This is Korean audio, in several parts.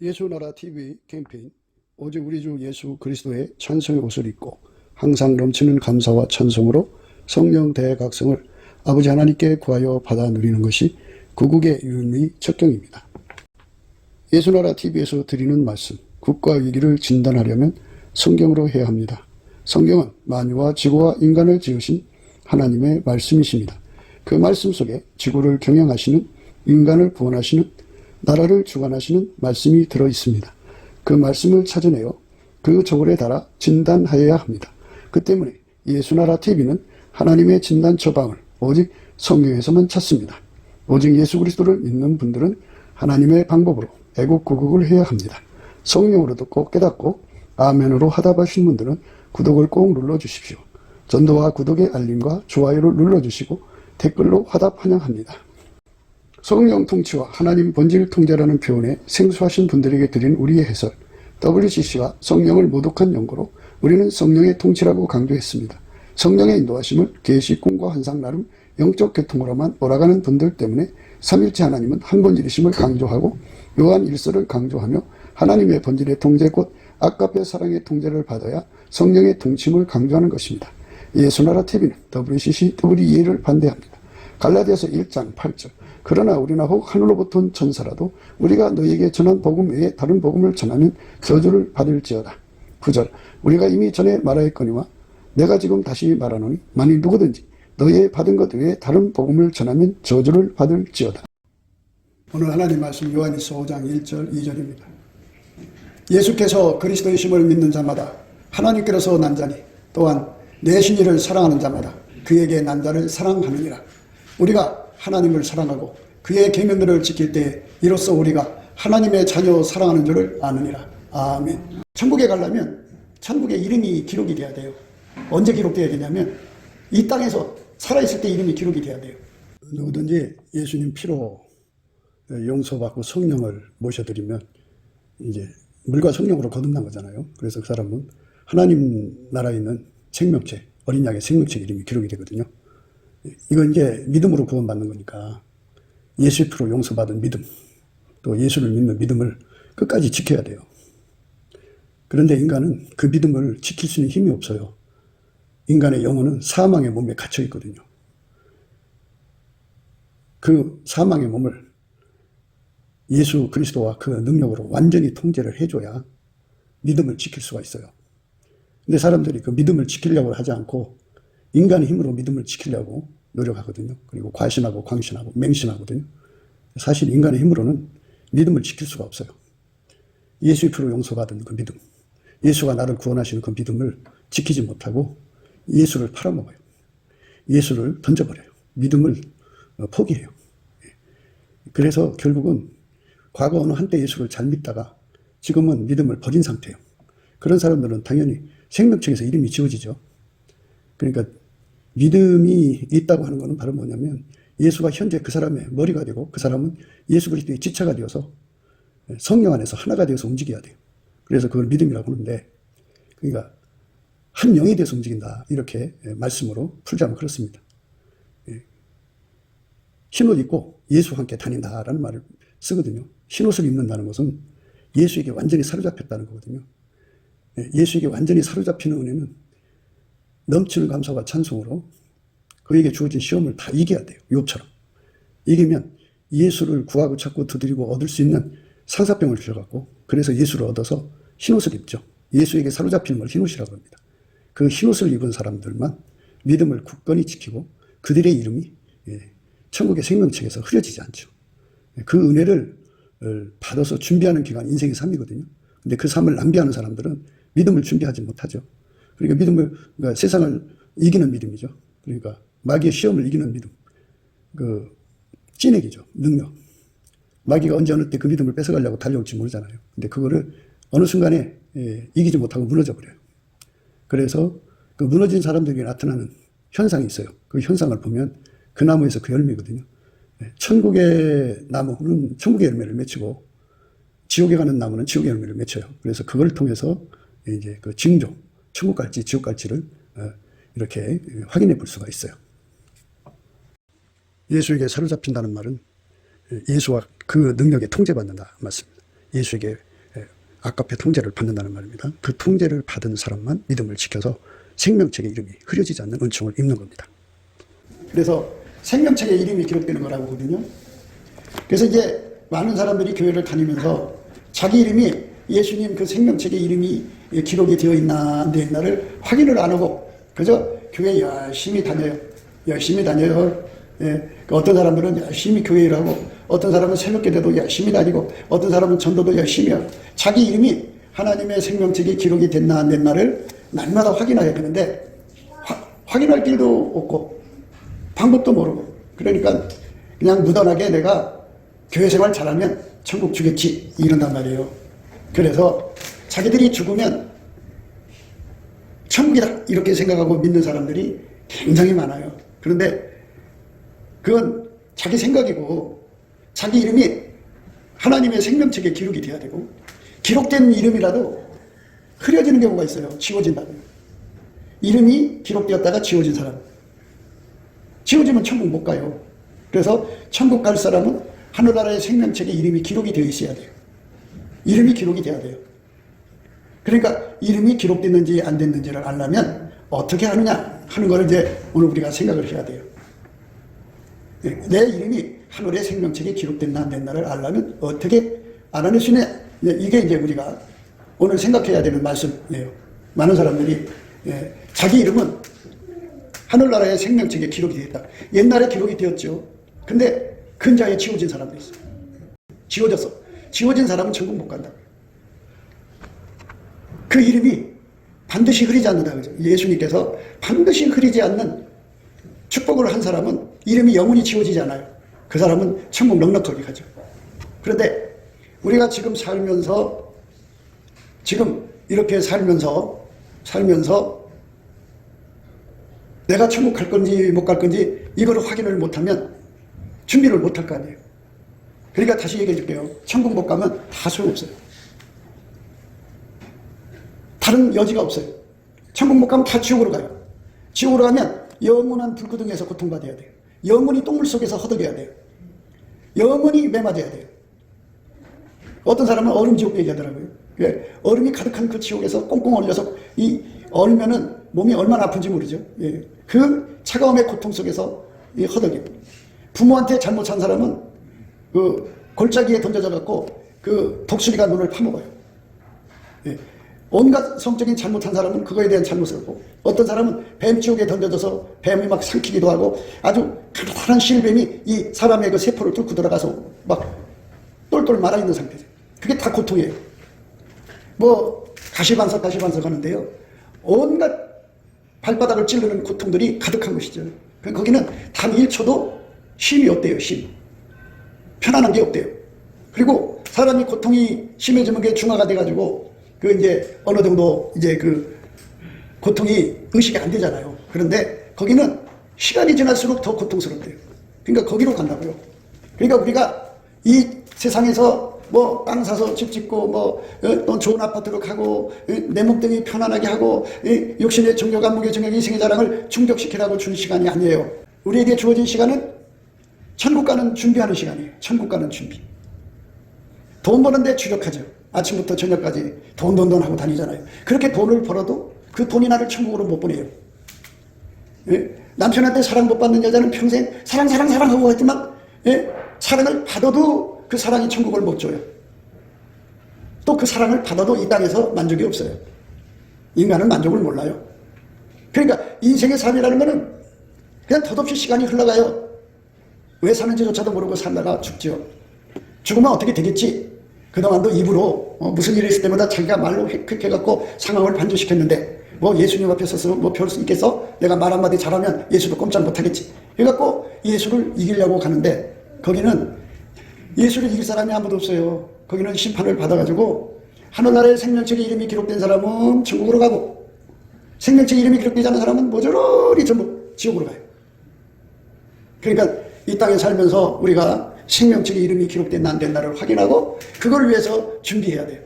예수나라 TV 캠페인 오직 우리 주 예수 그리스도의 찬송의 옷을 입고 항상 넘치는 감사와 찬송으로 성령 대각성을 아버지 하나님께 구하여 받아 누리는 것이 구국의 유일의 척경입니다. 예수나라 TV에서 드리는 말씀, 국가 위기를 진단하려면 성경으로 해야 합니다. 성경은 만유와 지구와 인간을 지으신 하나님의 말씀이십니다. 그 말씀 속에 지구를 경영하시는, 인간을 구원하시는, 나라를 주관하시는 말씀이 들어있습니다. 그 말씀을 찾아내어 그 저울에 달아 진단하여야 합니다. 그 때문에 예수나라 TV는 하나님의 진단 처방을 오직 성경에서만 찾습니다. 오직 예수 그리스도를 믿는 분들은 하나님의 방법으로 애국구국을 해야 합니다. 성령으로 듣고 깨닫고 아멘으로 화답하신 분들은 구독을 꼭 눌러주십시오. 전도와 구독의 알림과 좋아요를 눌러주시고 댓글로 화답 환영합니다. 성령 통치와 하나님 본질 통제라는 표현에 생소하신 분들에게 드린 우리의 해설, WCC가 성령을 모독한 연고로 우리는 성령의 통치라고 강조했습니다. 성령의 인도하심을 계시, 꿈과 환상 나름 영적 계통으로만 몰아가는 분들 때문에 삼일체 하나님은 한 본질이심을 강조하고 요한 1서를 강조하며 하나님의 본질의 통제 곧 아까페 사랑의 통제를 받아야 성령의 통치임을 강조하는 것입니다. 예수나라 TV는 WCC, WEA를 반대합니다. 갈라디아서 1장 8절 그러나 우리나 혹 하늘로부터 온 천사라도 우리가 너희에게 전한 복음 외에 다른 복음을 전하면 저주를 받을지어다. 9절 우리가 이미 전에 말하였거니와 내가 지금 다시 말하노니 만일 누구든지 너희의 받은 것 외에 다른 복음을 전하면 저주를 받을지어다. 오늘 하나님 말씀 요한일서 5장 1절 2절입니다. 예수께서 그리스도이심을 믿는 자마다 하나님께로서 난 자니 또한 내 신이를 사랑하는 자마다 그에게 난 자를 사랑하느니라. 우리가 하나님을 사랑하고 그의 계명들을 지킬 때 이로써 우리가 하나님의 자녀 사랑하는 줄을 아느니라. 아멘. 천국에 가려면 천국의 이름이 기록이 돼야 돼요. 언제 기록돼야 되냐면 이 땅에서 살아있을 때 이름이 기록이 돼야 돼요. 누구든지 예수님 피로 용서받고 성령을 모셔드리면 이제 물과 성령으로 거듭난 거잖아요. 그래서 그 사람은 하나님 나라에 있는 생명체, 어린 양의 생명체 이름이 기록이 되거든요. 이건 이제 믿음으로 구원받는 거니까 예수 피로 용서받은 믿음, 또 예수를 믿는 믿음을 끝까지 지켜야 돼요. 그런데 인간은 그 믿음을 지킬 수 있는 힘이 없어요. 인간의 영혼은 사망의 몸에 갇혀 있거든요. 그 사망의 몸을 예수 그리스도와 그 능력으로 완전히 통제를 해줘야 믿음을 지킬 수가 있어요. 근데 사람들이 그 믿음을 지키려고 하지 않고 인간의 힘으로 믿음을 지키려고 노력하거든요. 그리고 과신하고 광신하고 맹신하거든요. 사실 인간의 힘으로는 믿음을 지킬 수가 없어요. 예수의 피로 용서받은 그 믿음, 예수가 나를 구원하시는 그 믿음을 지키지 못하고 예수를 팔아먹어요. 예수를 던져버려요. 믿음을 포기해요. 그래서 결국은 과거 어느 한때 예수를 잘 믿다가 지금은 믿음을 버린 상태예요. 그런 사람들은 당연히 생명책에서 이름이 지워지죠. 그러니까 믿음이 있다고 하는 것은 바로 뭐냐면 예수가 현재 그 사람의 머리가 되고 그 사람은 예수 그리스도의 지체가 되어서 성령 안에서 하나가 되어서 움직여야 돼요. 그래서 그걸 믿음이라고 하는데, 그러니까 한 영이 돼서 움직인다, 이렇게 말씀으로 풀자면 그렇습니다. 흰옷 입고 예수와 함께 다닌다라는 말을 쓰거든요. 흰옷을 입는다는 것은 예수에게 완전히 사로잡혔다는 거거든요. 예수에게 완전히 사로잡히는 은혜는 넘치는 감사와 찬송으로 그에게 주어진 시험을 다 이겨야 돼요. 욥처럼. 이기면 예수를 구하고 찾고 두드리고 얻을 수 있는 상사병을 주셔갖고, 그래서 예수를 얻어서 흰옷을 입죠. 예수에게 사로잡히는 걸 흰옷이라고 합니다. 그 흰옷을 입은 사람들만 믿음을 굳건히 지키고 그들의 이름이 천국의 생명책에서 흐려지지 않죠. 그 은혜를 받아서 준비하는 기간 인생의 삶이거든요. 근데 그 삶을 낭비하는 사람들은 믿음을 준비하지 못하죠. 그러니까 믿음을, 그러니까 세상을 이기는 믿음이죠. 그러니까 마귀의 시험을 이기는 믿음. 그 찐액이죠. 능력. 마귀가 언제 어느 때 그 믿음을 뺏어가려고 달려올지 모르잖아요. 근데 그거를 어느 순간에 이기지 못하고 무너져 버려요. 그래서 그 무너진 사람들에게 나타나는 현상이 있어요. 그 현상을 보면 그 나무에서 그 열매거든요. 천국의 나무는 천국의 열매를 맺히고 지옥에 가는 나무는 지옥의 열매를 맺혀요. 그래서 그걸 통해서 이제 그 징조, 천국 갈지 지옥 갈지를 이렇게 확인해 볼 수가 있어요. 예수에게 사로잡힌다는 말은 예수와 그 능력에 통제받는다 맞습니다. 예수에게 아까페 통제를 받는다는 말입니다. 그 통제를 받은 사람만 믿음을 지켜서 생명책의 이름이 흐려지지 않는 은총을 입는 겁니다. 그래서 생명책의 이름이 기록되는 거라고 하거든요. 그래서 이제 많은 사람들이 교회를 다니면서 자기 이름이 예수님 그 생명책의 이름이 기록이 되어 있나 안 되어 있나를 확인을 안 하고 그저 교회 열심히 다녀요. 열심히 다녀요. 예, 어떤 사람들은 열심히 교회 일하고 어떤 사람은 새벽기도도 열심히 다니고 어떤 사람은 전도도 열심히 하고 자기 이름이 하나님의 생명책에 기록이 됐나 안 됐나를 날마다 확인해야 되는데 확인할 길도 없고 방법도 모르고 그러니까 그냥 무던하게 내가 교회 생활 잘하면 천국 주겠지 이런단 말이에요. 그래서 자기들이 죽으면 천국이다 이렇게 생각하고 믿는 사람들이 굉장히 많아요. 그런데 그건 자기 생각이고 자기 이름이 하나님의 생명책에 기록이 돼야 되고 기록된 이름이라도 흐려지는 경우가 있어요. 지워진다고요. 이름이 기록되었다가 지워진 사람. 지워지면 천국 못 가요. 그래서 천국 갈 사람은 하늘나라의 생명책에 이름이 기록이 되어 있어야 돼요. 이름이 기록이 돼야 돼요. 그러니까 이름이 기록됐는지 안 됐는지를 알려면 어떻게 하느냐 하는 걸 이제 오늘 우리가 생각을 해야 돼요. 내 이름이 하늘의 생명책에 기록됐나 안 됐나를 알려면 어떻게 알아낼 수 있냐. 이게 이제 우리가 오늘 생각해야 되는 말씀이에요. 많은 사람들이 자기 이름은 하늘나라의 생명책에 기록이 되어 있다. 옛날에 기록이 되었죠. 근데 근자에 지워진 사람도 있어요. 지워졌어. 지워진 사람은 천국 못 간다. 그 이름이 반드시 흐리지 않는다. 그죠? 예수님께서 반드시 흐리지 않는 축복을 한 사람은 이름이 영원히 지워지지 않아요. 그 사람은 천국 넉넉하게 가죠. 그런데 우리가 지금 살면서 지금 이렇게 살면서 내가 천국 갈 건지 못 갈 건지 이거를 확인을 못하면 준비를 못할 거 아니에요. 그러니까 다시 얘기해 줄게요. 천국 못 가면 다 소용없어요. 다른 여지가 없어요. 천국 못 가면 다 지옥으로 가요. 지옥으로 가면 영원한 불구덩이에서 고통받아야 돼요. 영원히 똥물 속에서 허덕여야 돼요. 영원히 매맞아야 돼요. 어떤 사람은 얼음 지옥 얘기하더라고요. 얼음이 가득한 그 지옥에서 꽁꽁 얼려서 이 얼면은 몸이 얼마나 아픈지 모르죠. 그 차가움의 고통 속에서 허덕여요. 부모한테 잘못 산 사람은 그 골짜기에 던져져 갖고 그 독수리가 눈을 파먹어요. 온갖 성적인 잘못한 사람은 그거에 대한 잘못을 하고 어떤 사람은 뱀지옥에 던져져서 뱀이 막 삼키기도 하고 아주 가난한 실뱀이 이 사람의 그 세포를 뚫고 들어가서 막 똘똘 말아있는 상태죠. 그게 다 고통이에요. 뭐 가시반석 하는데요. 온갖 발바닥을 찌르는 고통들이 가득한 것이죠. 거기는 단 1초도 쉼이 없대요. 쉼. 편안한 게 없대요. 그리고 사람이 고통이 심해지면 그게 중화가 돼가지고 그 이제 어느 정도 이제 그 고통이 의식이 안 되잖아요. 그런데 거기는 시간이 지날수록 더 고통스럽대요. 그러니까 거기로 간다고요. 그러니까 우리가 이 세상에서 뭐 땅 사서 집 짓고 뭐 또 좋은 아파트로 가고 내 몸뚱이 편안하게 하고 욕심의 정욕 안목의 정욕 이생의 자랑을 충족시키라고 준 시간이 아니에요. 우리에게 주어진 시간은 천국 가는 준비하는 시간이에요. 천국 가는 준비. 돈 버는데 주력하죠. 아침부터 저녁까지 돈 하고 다니잖아요. 그렇게 돈을 벌어도 그 돈이 나를 천국으로 못 보내요. 남편한테 사랑 못 받는 여자는 평생 사랑하고 했지만 사랑을 받아도 그 사랑이 천국을 못 줘요. 또 그 사랑을 받아도 이 땅에서 만족이 없어요. 인간은 만족을 몰라요. 그러니까 인생의 삶이라는 거는 그냥 덧없이 시간이 흘러가요. 왜 사는지조차도 모르고 살다가 죽죠. 죽으면 어떻게 되겠지? 그동안도 입으로 무슨 일이 있을 때마다 자기가 말로 획획해갖고 상황을 반전시켰는데 뭐 예수님 앞에 서서 뭐 별 수 있겠어? 내가 말 한마디 잘하면 예수도 꼼짝 못하겠지. 그래갖고 예수를 이기려고 가는데 거기는 예수를 이길 사람이 아무도 없어요. 거기는 심판을 받아가지고 하늘나라의 생명책에 이름이 기록된 사람은 천국으로 가고 생명책에 이름이 기록되지 않은 사람은 모조리 전부 지옥으로 가요. 그러니까 이 땅에 살면서 우리가 생명책에 이름이 기록됐나 안 됐나를 확인하고 그걸 위해서 준비해야 돼요.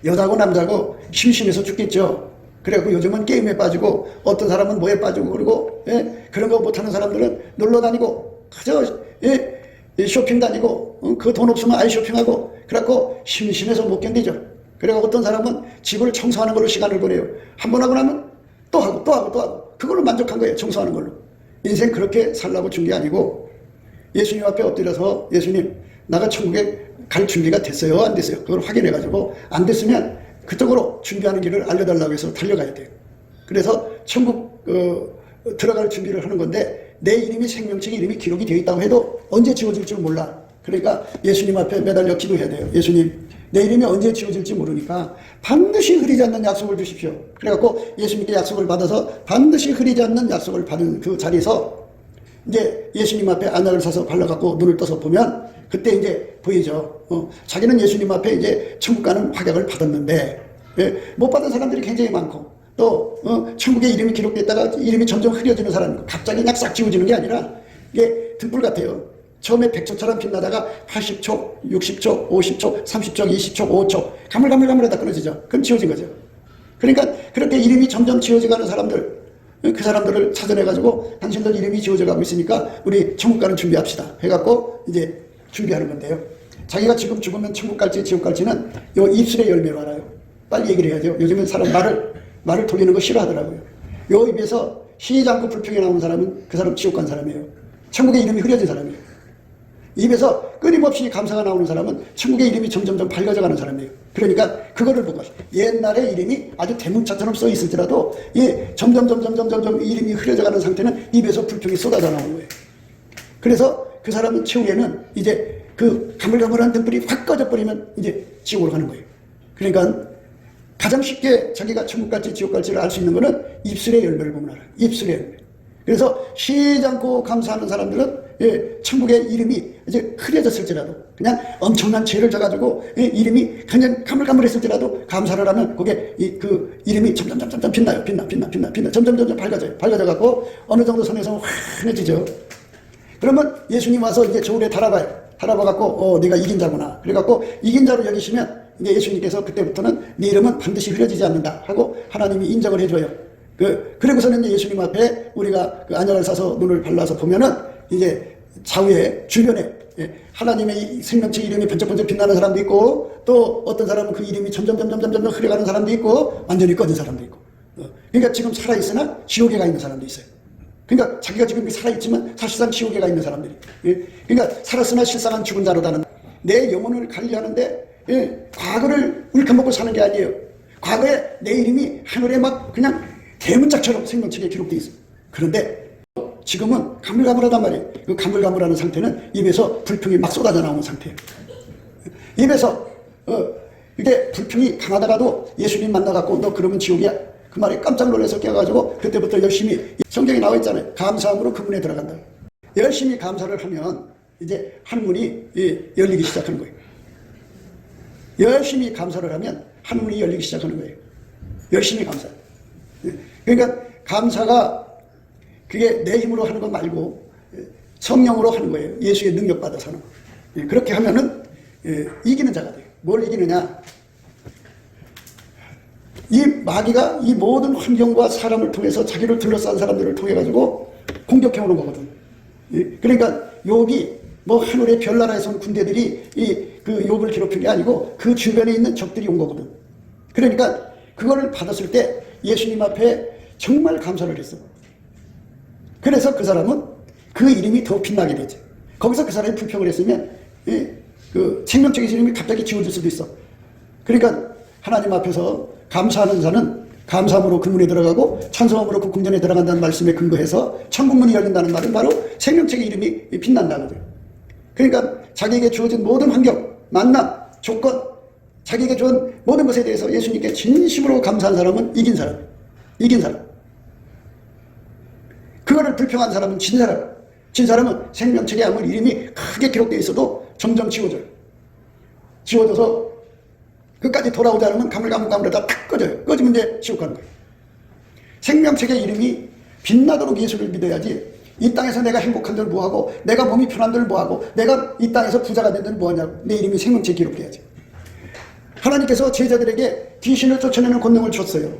여자고 남자고 심심해서 죽겠죠. 그래갖고 요즘은 게임에 빠지고 어떤 사람은 뭐에 빠지고 그리고 그런 거 못하는 사람들은 놀러 다니고 그저 쇼핑 다니고 그 돈 없으면 아이 쇼핑하고 그래갖고 심심해서 못 견디죠. 그리고 어떤 사람은 집을 청소하는 걸로 시간을 보내요. 한 번 하고 나면 또 하고 또 하고 또 하고 그걸로 만족한 거예요. 청소하는 걸로. 인생 그렇게 살라고 준 게 아니고 예수님 앞에 엎드려서 예수님 나가 천국에 갈 준비가 됐어요? 안 됐어요? 그걸 확인해가지고 안 됐으면 그쪽으로 준비하는 길을 알려달라고 해서 달려가야 돼요. 그래서 천국 들어갈 준비를 하는 건데 내 이름이 생명책 이름이 기록이 되어 있다고 해도 언제 지워질 줄 몰라. 그러니까 예수님 앞에 매달려 기도해야 돼요. 예수님 내 이름이 언제 지워질지 모르니까 반드시 흐리지 않는 약속을 주십시오. 그래갖고 예수님께 약속을 받아서 반드시 흐리지 않는 약속을 받은 그 자리에서 이제 예수님 앞에 안약을 사서 발라갖고 눈을 떠서 보면 그때 이제 보이죠. 자기는 예수님 앞에 이제 천국 가는 확약을 받았는데 못 받은 사람들이 굉장히 많고 또 천국에 이름이 기록됐다가 이름이 점점 흐려지는 사람이고 갑자기 그냥 싹 지워지는 게 아니라 이게 등불 같아요. 처음에 100초처럼 빛나다가 80초, 60초, 50초, 30초, 20초, 5초 가물가물가물하다 끊어지죠. 그럼 지워진 거죠. 그러니까 그렇게 이름이 점점 지워져가는 사람들 그 사람들을 찾아내가지고 당신들 이름이 지워져가고 있으니까 우리 천국 가는 준비합시다 해갖고 이제 준비하는 건데요. 자기가 지금 죽으면 천국 갈지 지옥 갈지는 요 입술의 열매로 알아요. 빨리 얘기를 해야죠. 요즘은 사람 말을 돌리는 거 싫어하더라고요. 요 입에서 쉬지 않고 불평이 나오는 사람은 그 사람 지옥 간 사람이에요. 천국의 이름이 흐려진 사람이에요. 입에서 끊임없이 감사가 나오는 사람은 천국의 이름이 점점점 밝아져가는 사람이에요. 그러니까 그거를 보고 옛날에 이름이 아주 대문자처럼 써 있을지라도 점점 이름이 흐려져가는 상태는 입에서 불평이 쏟아져 나오는 거예요. 그래서 그 사람은 최후에는 이제 그 가물가물한 등불이 확 꺼져버리면 이제 지옥으로 가는 거예요. 그러니까 가장 쉽게 자기가 천국 갈지 지옥 갈지를 알 수 있는 거는 입술의 열매를 보면 알아요. 입술의 열매. 그래서 쉬지 않고 감사하는 사람들은 천국의 이름이 이제 흐려졌을지라도 그냥 엄청난 죄를 져가지고 이름이 그냥 가물가물했을지라도 감사를 하면 그게 그 이름이 점점 빛나요. 빛나. 점점 밝아져갖고 어느 정도 선에서 환해지죠. 그러면 예수님 와서 이제 저울에 달아봐요. 달아봐갖고 네가 이긴 자구나. 그래갖고 이긴 자로 여기시면 이제 예수님께서 그때부터는 네 이름은 반드시 흐려지지 않는다 하고 하나님이 인정을 해줘요. 그리고서는 이제 예수님 앞에 우리가 그 안약을 사서 눈을 발라서 보면은 이제 좌우에 주변에 하나님의 생명체 이름이 번쩍번쩍 빛나는 사람도 있고 또 어떤 사람은 그 이름이 점점 흐려가는 사람도 있고 완전히 꺼진 사람도 있고 그러니까 지금 살아있으나 지옥에 가 있는 사람도 있어요. 그러니까 자기가 지금 살아있지만 사실상 지옥에 가 있는 사람들이 그러니까 살았으나 실상은 죽은 자로다는 내 영혼을 관리하는데 과거를 울켜먹고 사는 게 아니에요. 과거에 내 이름이 하늘에 막 그냥 대문짝처럼 생명책에 기록되어 있어요. 그런데 지금은 가물가물하단 말이에요. 그 가물가물하는 상태는 입에서 불평이 막 쏟아져 나오는 상태예요. 입에서 이게 불평이 강하다가도 예수님 만나갖고 너 그러면 지옥이야. 그 말에 깜짝 놀라서 깨가지고 그때부터 열심히 성경에 나와 있잖아요. 감사함으로 그 문에 들어간다. 열심히 감사를 하면 이제 한 문이 열리기 시작하는 거예요. 열심히 감사를 하면 한 문이 열리기 시작하는 거예요. 열심히 감사. 그러니까 감사가 그게 내 힘으로 하는 거 말고 성령으로 하는 거예요. 예수의 능력 받아서 하는 거. 그렇게 하면은 이기는 자가 돼요. 뭘 이기느냐? 이 마귀가 이 모든 환경과 사람을 통해서 자기를 둘러싼 사람들을 통해 가지고 공격해 오는 거거든. 그러니까 욥이 뭐 하늘의 별나라에서 온 군대들이 그 욥을 괴롭힌 게 아니고 그 주변에 있는 적들이 온 거거든. 그러니까 그거를 받았을 때 예수님 앞에 정말 감사를 했어. 그래서 그 사람은 그 이름이 더 빛나게 되지. 거기서 그 사람이 불평을 했으면 그 생명적인 이름이 갑자기 지워질 수도 있어. 그러니까 하나님 앞에서 감사하는 자는 감사함으로 그 문에 들어가고 찬송함으로 그 궁전에 들어간다는 말씀에 근거해서 천국문이 열린다는 말은 바로 생명책의 이름이 빛난다는 거예요. 그러니까 자기에게 주어진 모든 환경, 만남, 조건, 자기에게 주은 모든 것에 대해서 예수님께 진심으로 감사한 사람은 이긴 사람. 그거를 불평한 사람은 진 사람. 진 사람은 생명책에 아무리 이름이 크게 기록되어 있어도 점점 지워져요. 지워져서 끝까지 돌아오지 않으면 가물가물하다 탁 꺼져요. 꺼지면 이제 지옥 가는 거예요. 생명책의 이름이 빛나도록 예수를 믿어야지 이 땅에서 내가 행복한들 뭐하고 내가 몸이 편한들 뭐하고 내가 이 땅에서 부자가 된들 뭐하냐고. 내 이름이 생명책에 기록돼야지. 하나님께서 제자들에게 귀신을 쫓아내는 권능을 줬어요.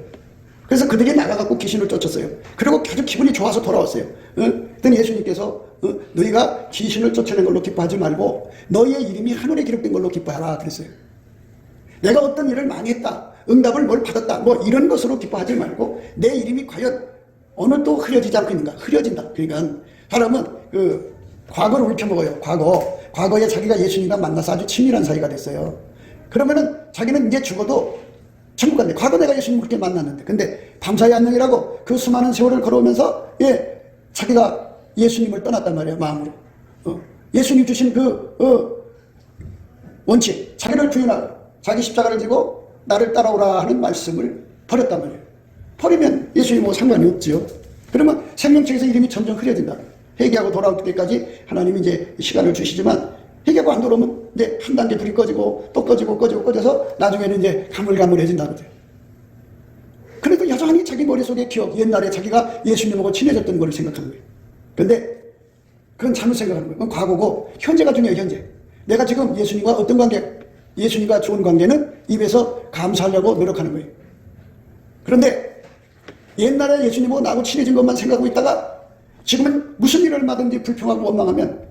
그래서 그들이 나가갖고 귀신을 쫓았어요. 그리고 아주 기분이 좋아서 돌아왔어요. 그랬더니 예수님께서 너희가 귀신을 쫓아낸 걸로 기뻐하지 말고 너희의 이름이 하늘에 기록된 걸로 기뻐하라 그랬어요. 내가 어떤 일을 많이 했다, 응답을 뭘 받았다, 뭐 이런 것으로 기뻐하지 말고 내 이름이 과연 어느 또 흐려지지 않고 있는가? 흐려진다. 그러니까 사람은 그 과거를 울켜먹어요. 과거에 자기가 예수님과 만나서 아주 친밀한 사이가 됐어요. 그러면은 자기는 이제 죽어도 천국 간대. 과거 내가 예수님 그렇게 만났는데, 근데 밤사이 안녕이라고 그 수많은 세월을 걸어오면서 자기가 예수님을 떠났단 말이에요. 마음으로. 예수님 주신 원칙, 자기를 부인하고 자기 십자가를 지고 나를 따라오라 하는 말씀을 버렸단 말이에요. 버리면 예수님 뭐 상관이 없지요. 그러면 생명책에서 이름이 점점 흐려진다. 회개하고 돌아올 때까지 하나님이 이제 시간을 주시지만, 회개하고 안 돌아오면 이제 한 단계 불이 꺼지고 또 꺼져서 나중에는 이제 가물가물해진다는 거죠. 그래도 여전히 자기 머릿속에 기억, 옛날에 자기가 예수님하고 친해졌던 걸 생각하는 거예요. 근데 그건 잘못 생각하는 거예요. 그건 과거고, 현재가 중요해요. 현재. 내가 지금 예수님과 어떤 관계, 예수님과 좋은 관계는 입에서 감사하려고 노력하는 거예요. 그런데 옛날에 예수님하고 나하고 친해진 것만 생각하고 있다가 지금은 무슨 일을 하든지 불평하고 원망하면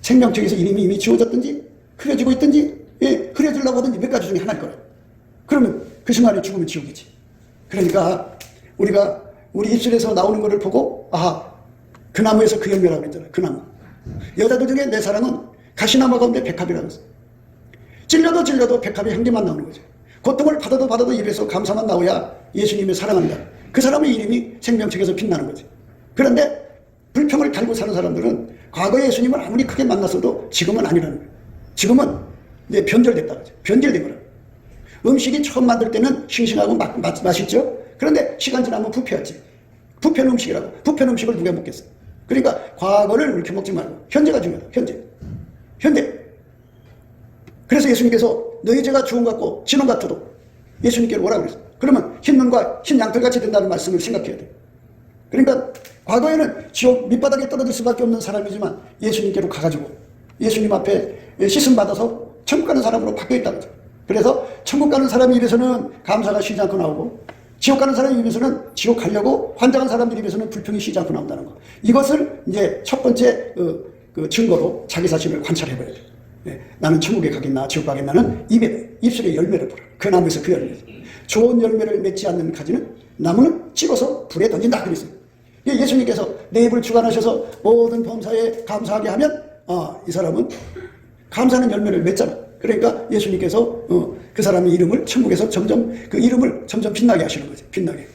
생명책에서 이름이 이미 지워졌든지 흐려지고 있든지 흐려지려고 하든지 몇 가지 중에 하나일 거예요. 그러면 그 순간에 죽으면 지옥이지. 그러니까 우리가 우리 입술에서 나오는 것을 보고, 아하, 그 나무에서 그 열매라고 그랬잖아요. 그 나무. 여자들 중에 내 사랑은 가시나무 가운데 백합이라고 했어요. 찔려도 백합의 향기만 나오는 거죠. 고통을 받아도 입에서 감사만 나오야 예수님을 사랑한다. 그 사람의 이름이 생명책에서 빛나는 거지. 그런데 불평을 달고 사는 사람들은 과거에 예수님을 아무리 크게 만났어도 지금은 아니라는 거예요. 지금은 이제 변절됐다 그러죠. 변질된 거라. 음식이 처음 만들 때는 싱싱하고 맛있죠. 그런데 시간 지나면 부패하지. 부패는 음식이라고. 부패는 음식을 누가 먹겠어. 그러니까 과거를 이렇게 먹지 말고 현재가 중요하다. 현재. 그래서 예수님께서 너희 죄가 주홍 같고 진홍 같아도 예수님께로 오라고 그랬어요. 그러면 흰 눈과 흰 양털같이 된다는 말씀을 생각해야 돼요. 그러니까 과거에는 지옥 밑바닥에 떨어질 수밖에 없는 사람이지만 예수님께로 가가지고 예수님 앞에 씻음 받아서 천국 가는 사람으로 바뀌어 있다는 거죠. 그래서 천국 가는 사람 입에서는 감사가 쉬지 않고 나오고, 지옥 가는 사람 입에서는 지옥 가려고 환장한 사람들 입에서는 불평이 쉬지 않고 나온다는 거. 이것을 이제 첫 번째 그 증거로 자기 자신을 관찰해 봐야 돼요. 나는 천국에 가겠나 지옥 가겠나는 입술에 열매를 보라. 그 나무에서 그 열매. 좋은 열매를 맺지 않는 가지는 나무는 찍어서 불에 던진다 그랬어요. 예수님께서 내 입을 주관하셔서 모든 범사에 감사하게 하면 이 사람은 감사하는 열매를 맺잖아. 그러니까 예수님께서 그 사람의 이름을 천국에서 점점 그 이름을 점점 빛나게 하시는 거죠. 빛나게.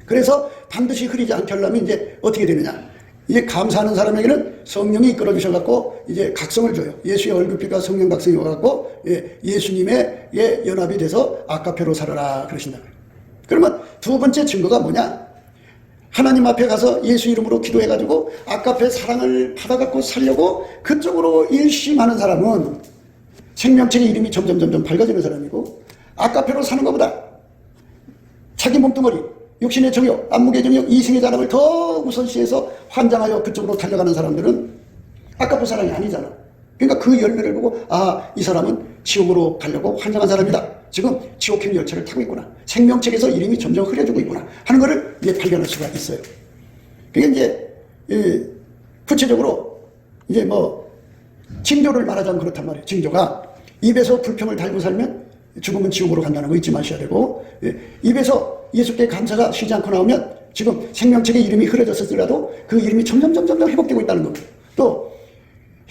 그래서 반드시 흐리지 않게 하려면 이제 어떻게 되느냐. 이제 감사하는 사람에게는 성령이 이끌어 주셔갖고 이제 각성을 줘요. 예수의 얼굴빛과 성령 각성이 와갖고 예수님의 연합이 돼서 아카페로 살아라 그러신다. 그러면 두 번째 증거가 뭐냐? 하나님 앞에 가서 예수 이름으로 기도해가지고 아카페 사랑을 받아갖고 살려고 그쪽으로 일심하는 사람은 생명책의 이름이 점점 밝아지는 사람이고, 아카페로 사는 것보다 자기 몸뚱어리, 육신의 정욕, 안목의 정욕, 이생의 자랑을 더 우선시해서 환장하여 그쪽으로 달려가는 사람들은 아카페 사랑이 아니잖아. 그러니까 그 열매를 보고 이 사람은 지옥으로 가려고 환장한 사람이다. 지금 지옥행 열차를 타고 있구나. 생명책에서 이름이 점점 흐려지고 있구나 하는 것을 이제 발견할 수가 있어요. 그게 이제 구체적으로 이제 뭐 징조를 말하자면 그렇단 말이에요. 징조가 입에서 불평을 달고 살면 죽으면 지옥으로 간다는 거 잊지 마셔야 되고, 입에서 예수께 감사가 쉬지 않고 나오면 지금 생명책의 이름이 흐려졌을지라도 그 이름이 점점 회복되고 있다는 겁니다. 또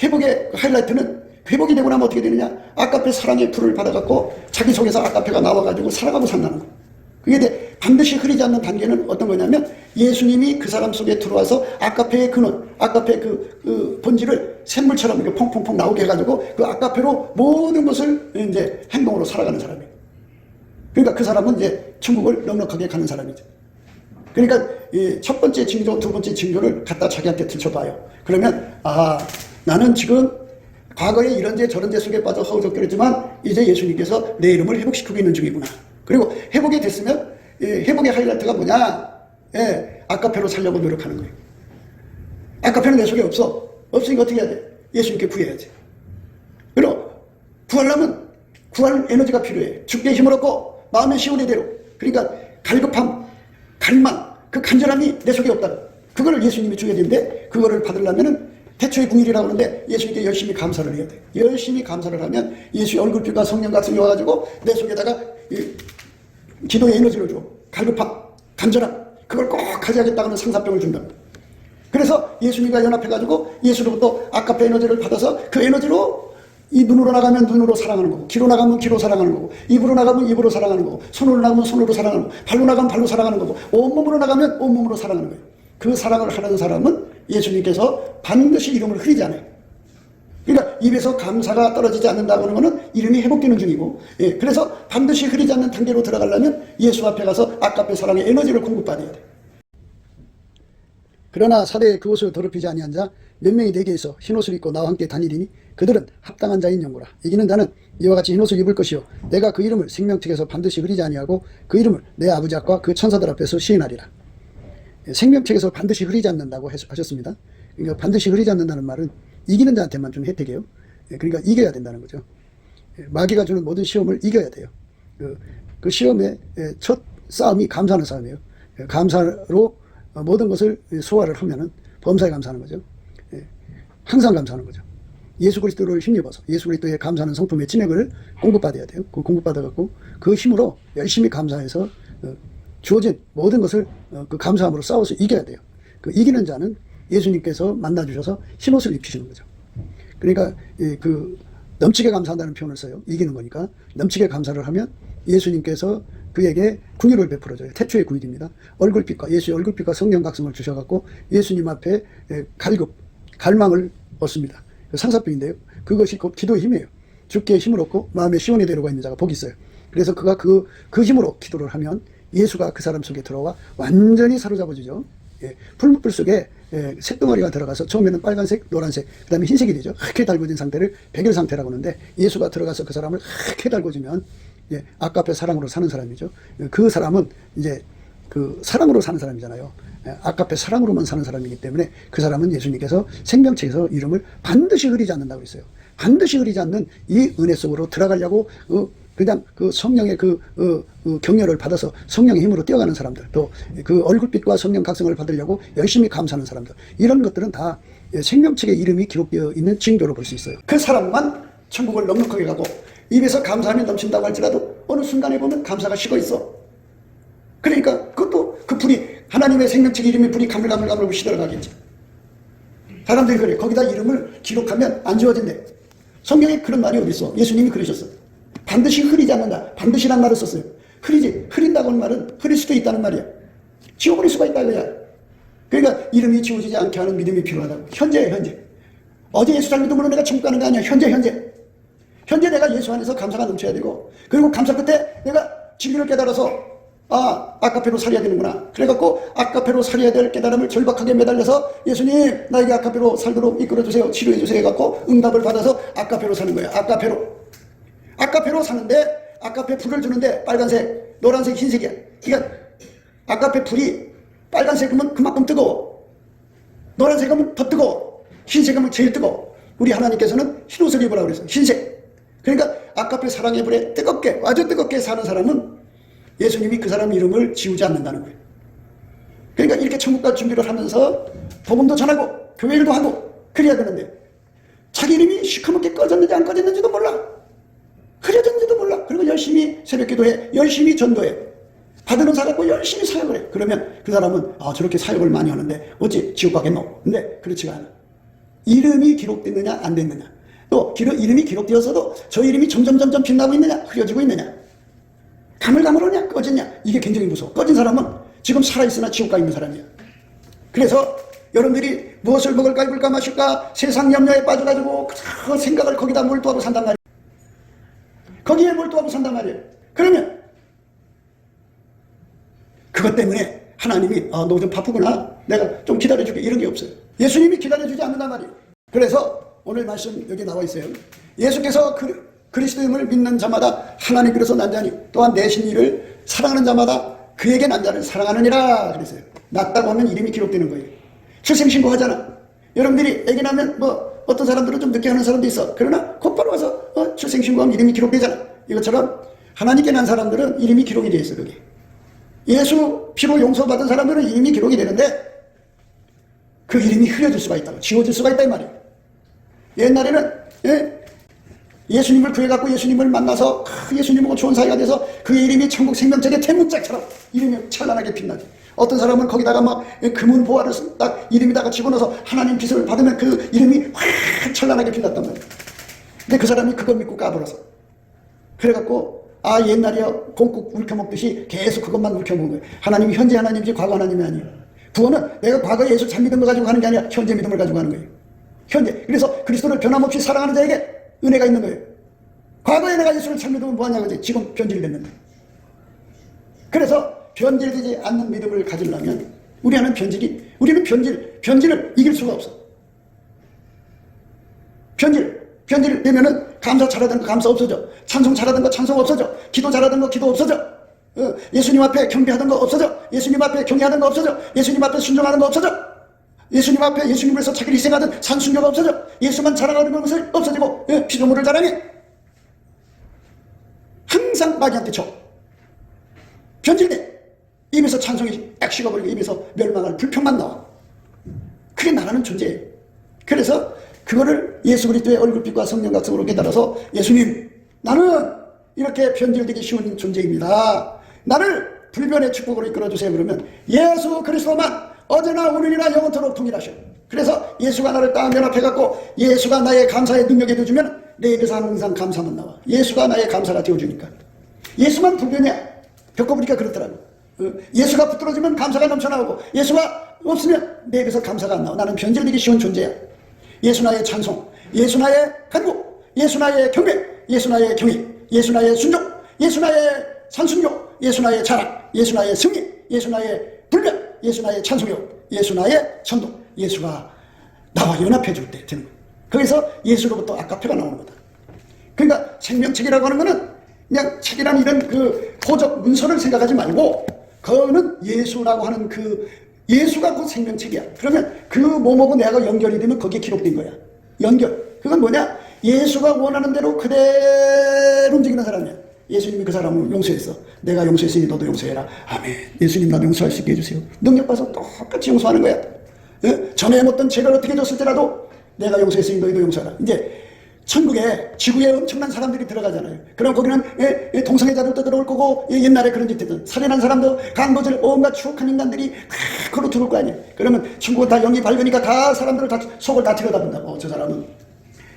회복의 하이라이트는 회복이 되고 나면 어떻게 되느냐? 아카페 사랑의 불을 받아갖고 자기 속에서 아카페가 나와가지고 살아가고 산다는 거. 그게 반드시 흐리지 않는 단계는 어떤 거냐면 예수님이 그 사람 속에 들어와서 아카페의 근원, 아카페의 그 본질을 샘물처럼 이렇게 퐁퐁퐁 나오게 해가지고 그 아카페로 모든 것을 이제 행동으로 살아가는 사람이에요. 그러니까 그 사람은 이제 천국을 넉넉하게 가는 사람이죠. 그러니까 이 첫 번째 징조, 두 번째 징조를 갖다 자기한테 들춰봐요. 그러면 나는 지금 과거에 이런 죄 저런 죄 속에 빠져 허우적거렸지만 이제 예수님께서 내 이름을 회복시키고 있는 중이구나. 그리고 회복이 됐으면 회복의 하이라이트가 뭐냐? 아카페로 살려고 노력하는 거예요. 아카페는 내 속에 없어. 없으니까 어떻게 해야 돼? 예수님께 구해야지. 그리고 구하려면 구할 에너지가 필요해. 죽게 힘을 얻고 마음의 시온의 대로. 그러니까 갈급함, 갈망, 그 간절함이 내 속에 없다. 그거를 예수님이 줘야 되는데 그거를 받으려면은 태초의 궁일이라고 하는데 예수님께 열심히 감사를 해야 돼. 열심히 감사를 하면 예수의 얼굴빛과 성령 각성이 와가지고 내 속에다가 기도의 에너지를 줘. 갈급함, 간절함, 그걸 꼭 가져야겠다는 상사병을 준답니다. 그래서 예수님과 연합해가지고 예수로부터 아까페 에너지를 받아서 그 에너지로 이 눈으로 나가면 눈으로 사랑하는 거고, 귀로 나가면 귀로 사랑하는 거고, 입으로 나가면 입으로 사랑하는 거고, 손으로 나가면 손으로 사랑하는 거고, 발로 나가면 발로 사랑하는 거고, 온몸으로 나가면 온몸으로 사랑하는 거예요. 그 사랑을 하는 사람은 예수님께서 반드시 이름을 흐리지 않아요. 그러니까 입에서 감사가 떨어지지 않는다고 하는 것은 이름이 회복되는 중이고, 그래서 반드시 흐리지 않는 단계로 들어가려면 예수 앞에 가서 아까페 사랑의 에너지를 공급받아야 돼요. 그러나 사대에 그 옷을 더럽히지 아니한 자 몇 명이 내게에서 흰옷을 입고 나와 함께 다니리니 그들은 합당한 자인 영구라. 이기는 자는 이와 같이 흰옷을 입을 것이요 내가 그 이름을 생명책에서 반드시 흐리지 아니하고 그 이름을 내 아버지 앞과 그 천사들 앞에서 시인하리라. 생명책에서 반드시 흐리지 않는다고 하셨습니다. 그러니까 반드시 흐리지 않는다는 말은 이기는 자한테만 주는 혜택이에요. 그러니까 이겨야 된다는 거죠. 마귀가 주는 모든 시험을 이겨야 돼요. 그 시험의 첫 싸움이 감사하는 싸움이에요. 감사로 모든 것을 소화를 하면은 범사에 감사하는 거죠. 항상 감사하는 거죠. 예수 그리스도를 힘입어서 예수 그리스도의 감사하는 성품의 진액을 공급받아야 돼요. 그 공급받아갖고 그 힘으로 열심히 감사해서 주어진 모든 것을 그 감사함으로 싸워서 이겨야 돼요. 그 이기는 자는 예수님께서 만나주셔서 흰옷을 입히시는 거죠. 그러니까 그 넘치게 감사한다는 표현을 써요. 이기는 거니까 넘치게 감사를 하면 예수님께서 그에게 궁유를 베풀어줘요. 태초의 구일입니다. 얼굴빛과 예수의 얼굴빛과 성령 각성을 주셔갖고 예수님 앞에 갈망을 얻습니다. 상사병인데요. 그것이 곧 기도의 힘이에요. 주께 힘을 얻고 마음에 시온의 대로가 있는 자가 복이 있어요. 그래서 그가 그 힘으로 기도를 하면 예수가 그 사람 속에 들어와 완전히 사로잡아주죠. 풀무불 속에 색덩어리가 들어가서 처음에는 빨간색, 노란색, 그 다음에 흰색이 되죠. 흑게 달궈진 상태를 백일 상태라고 하는데 예수가 들어가서 그 사람을 흑게 달궈주면 아까페 사랑으로 사는 사람이죠. 그 사람은 이제 그 사랑으로 사는 사람이잖아요. 아까페 사랑으로만 사는 사람이기 때문에 그 사람은 예수님께서 생명책에서 이름을 반드시 흐리지 않는다고 했어요. 반드시 흐리지 않는 이 은혜 속으로 들어가려고 그냥 그 성령의 격려를 받아서 성령의 힘으로 뛰어가는 사람들, 또 그 얼굴빛과 성령 각성을 받으려고 열심히 감사하는 사람들, 이런 것들은 다 생명책의 이름이 기록되어 있는 징조로 볼 수 있어요. 그 사람만 천국을 넉넉하게 가고 입에서 감사함이 넘친다고 할지라도 어느 순간에 보면 감사가 식어 있어. 그러니까 그것도 그 불이 하나님의 생명책 이름의 불이 가물가물가물 시들어가겠지. 사람들이 그래. 거기다 이름을 기록하면 안 지워진대. 성경에 그런 말이 어디 있어? 예수님이 그러셨어. 반드시 흐리지 않는다. 반드시란 말을 썼어요. 흐린다고 하는 말은 흐릴 수도 있다는 말이야. 지워버릴 수가 있다 이거야. 그러니까 이름이 지워지지 않게 하는 믿음이 필요하다고. 현재야, 현재. 어제 예수 잘 믿음으로 내가 천국 가는 게 아니야. 현재 내가 예수 안에서 감사가 넘쳐야 되고, 그리고 감사 끝에 내가 진리를 깨달아서 아까페로 살아야 되는구나. 그래갖고 아까페로 살아야 될 깨달음을 절박하게 매달려서 예수님 나에게 아까페로 살도록 이끌어주세요, 치료해주세요 해갖고 응답을 받아서 아까페로 사는 거예요. 아까페로 사는데 아까페 불을 주는데 빨간색, 노란색, 흰색이야. 그러니까 아까페 불이 빨간색이면 그만큼 뜨거워, 노란색이면 더 뜨거워, 흰색이면 제일 뜨거워. 우리 하나님께서는 흰옷을 입으라고 그랬어요. 흰색. 그러니까 아까페 사랑의 불에 뜨겁게, 아주 뜨겁게 사는 사람은 예수님이 그 사람 이름을 지우지 않는다는 거예요. 그러니까 이렇게 천국 갈 준비를 하면서 복음도 전하고 교회 일도 하고 그래야 되는데 자기 이름이 시커멓게 꺼졌는지 안 꺼졌는지도 몰라. 흐려졌는지도 몰라. 그리고 열심히 새벽기도해, 열심히 전도해, 받은 은사 갖고 열심히 사역을 해. 그러면 그 사람은 저렇게 사역을 많이 하는데 어찌 지옥 가겠노? 근데 그렇지가 않아. 이름이 기록됐느냐 안 됐느냐, 또 이름이 기록되었어도 저 이름이 점점 빛나고 있느냐 흐려지고 있느냐, 가물가물하냐 꺼졌냐, 이게 굉장히 무서워. 꺼진 사람은 지금 살아있으나 지옥 가 있는 사람이야. 그래서 여러분들이 무엇을 먹을까 입을까 마실까 세상 염려에 빠져가지고 그 생각을 거기다 몰두하고 산단 말이야. 거기에 몰두하고 산단 말이에요. 그러면 그것 때문에 하나님이 너 좀 바쁘구나, 내가 좀 기다려줄게, 이런 게 없어요. 예수님이 기다려주지 않는단 말이에요. 그래서 오늘 말씀 여기 나와 있어요. 예수께서 그리스도임을 믿는 자마다 하나님께로서 난 자니 또한 내신 이를 사랑하는 자마다 그에게 난 자를 사랑하느니라 그랬어요. 낫다고 하면 이름이 기록되는 거예요. 출생신고 하잖아. 여러분들이 애기 나면 어떤 사람들은 좀 늦게 하는 사람도 있어. 그러나 곧바로 와서 출생신고하면 이름이 기록되잖아. 이것처럼 하나님께 난 사람들은 이름이 기록이 되어 있어. 거기 예수 피로 용서받은 사람들은 이름이 기록이 되는데 그 이름이 흐려질 수가 있다고, 지워질 수가 있다 이 말이에요. 옛날에는 예수님을 구해갖고 예수님을 만나서 예수님하고 좋은 사이가 돼서 그의 이름이 천국 생명책의天문짝처럼 이름이 찬란하게 빛나죠. 어떤 사람은 거기다가 막 금은 보화를 딱 이름에다가 집어넣어서 하나님 빛을 받으면 그 이름이 확 찬란하게 빛났단 말이에요. 근데 그 사람이 그걸 믿고 까불어서 그래갖고 옛날이요 공국 울켜먹듯이 계속 그것만 울켜먹은 거예요. 하나님이 현재 하나님이지 과거 하나님이 아니에요. 구원은 내가 과거에 예수 잘 믿은 거 가지고 하는 게 아니라 현재 믿음을 가지고 하는 거예요. 현재. 그래서 그리스도를 변함없이 사랑하는 자에게 은혜가 있는 거예요. 과거에 내가 예수를 잘 믿으면 뭐하냐고 지금 변질됐는데. 그래서 변질되지 않는 믿음을 가지려면 우리는 변질을 이길 수가 없어. 변질 되면은 감사 잘하던 거 감사 없어져. 찬송 잘하던 거 찬송 없어져. 기도 잘하던 거 기도 없어져. 예수님 앞에 경배하던 거 없어져. 예수님 앞에 경외하던 거 없어져. 예수님 앞에 순종하는 거 없어져. 예수님 앞에 예수님을 위해서 자기를 희생하던 산순교가 없어져. 예수만 자랑하는 것을 없어지고 피조물을 자랑해. 항상 마귀한테 쳐. 변질돼. 입에서 찬송이 딱 식어버리고 입에서 멸망할 불평만 나와. 그게 나라는 존재예요. 그래서 그거를 예수 그리스도의 얼굴빛과 성령 각성으로 깨달아서 예수님, 나는 이렇게 변질되기 쉬운 존재입니다. 나를 불변의 축복으로 이끌어주세요. 그러면 예수 그리스도만 어제나 오늘이나 영원토록 동일하셔. 그래서 예수가 나를 딱 연합해갖고 예수가 나의 감사의 능력이 되어주면 내 입에서 항상 감사만 나와. 예수가 나의 감사가 되어주니까. 예수만 불변이야. 겪어보니까 그렇더라고. 예수가 붙들어지면 감사가 넘쳐나오고 예수가 없으면 내 입에서 감사가 안 나와. 나는 변질되기 쉬운 존재야. 예수 나의 찬송, 예수 나의 간구, 예수 나의 경배, 예수 나의 경의, 예수 나의 순종, 예수 나의 산순교, 예수 나의 자랑, 예수 나의 승리, 예수 나의 불변, 예수 나의 찬송욕, 예수 나의 천도. 예수가 나와 연합해 줄 때 되는 거예요. 거기서 예수로부터 아까페가 나오는 거다. 그러니까 생명책이라고 하는 거는 그냥 책이라는 이런 그 호적 문서를 생각하지 말고 그거는 예수라고 하는 그 예수가 그 생명책이야. 그러면 그 뭐뭐고 내가 연결이 되면 거기에 기록된 거야. 연결. 그건 뭐냐? 예수가 원하는 대로 그대로 움직이는 사람이야. 예수님이 그 사람을 용서했어. 내가 용서했으니 너도 용서해라. 아멘. 예수님 나도 용서할 수 있게 해주세요. 능력 봐서 똑같이 용서하는 거야. 전에 못던 죄를 어떻게 졌을지라도 내가 용서했으니 너희도 용서하라. 이제 천국에 지구에 엄청난 사람들이 들어가잖아요. 그럼 거기는 동성애자들도 들어올 거고 옛날에 그런 짓 했던 살인한 사람도 강도질 온갖 추억한 인간들이 다 걸어 들어올 거 아니에요. 그러면 천국은 다 영이 밝으니까 다 사람들을 다 속을 다 들여다본다고. 저 사람은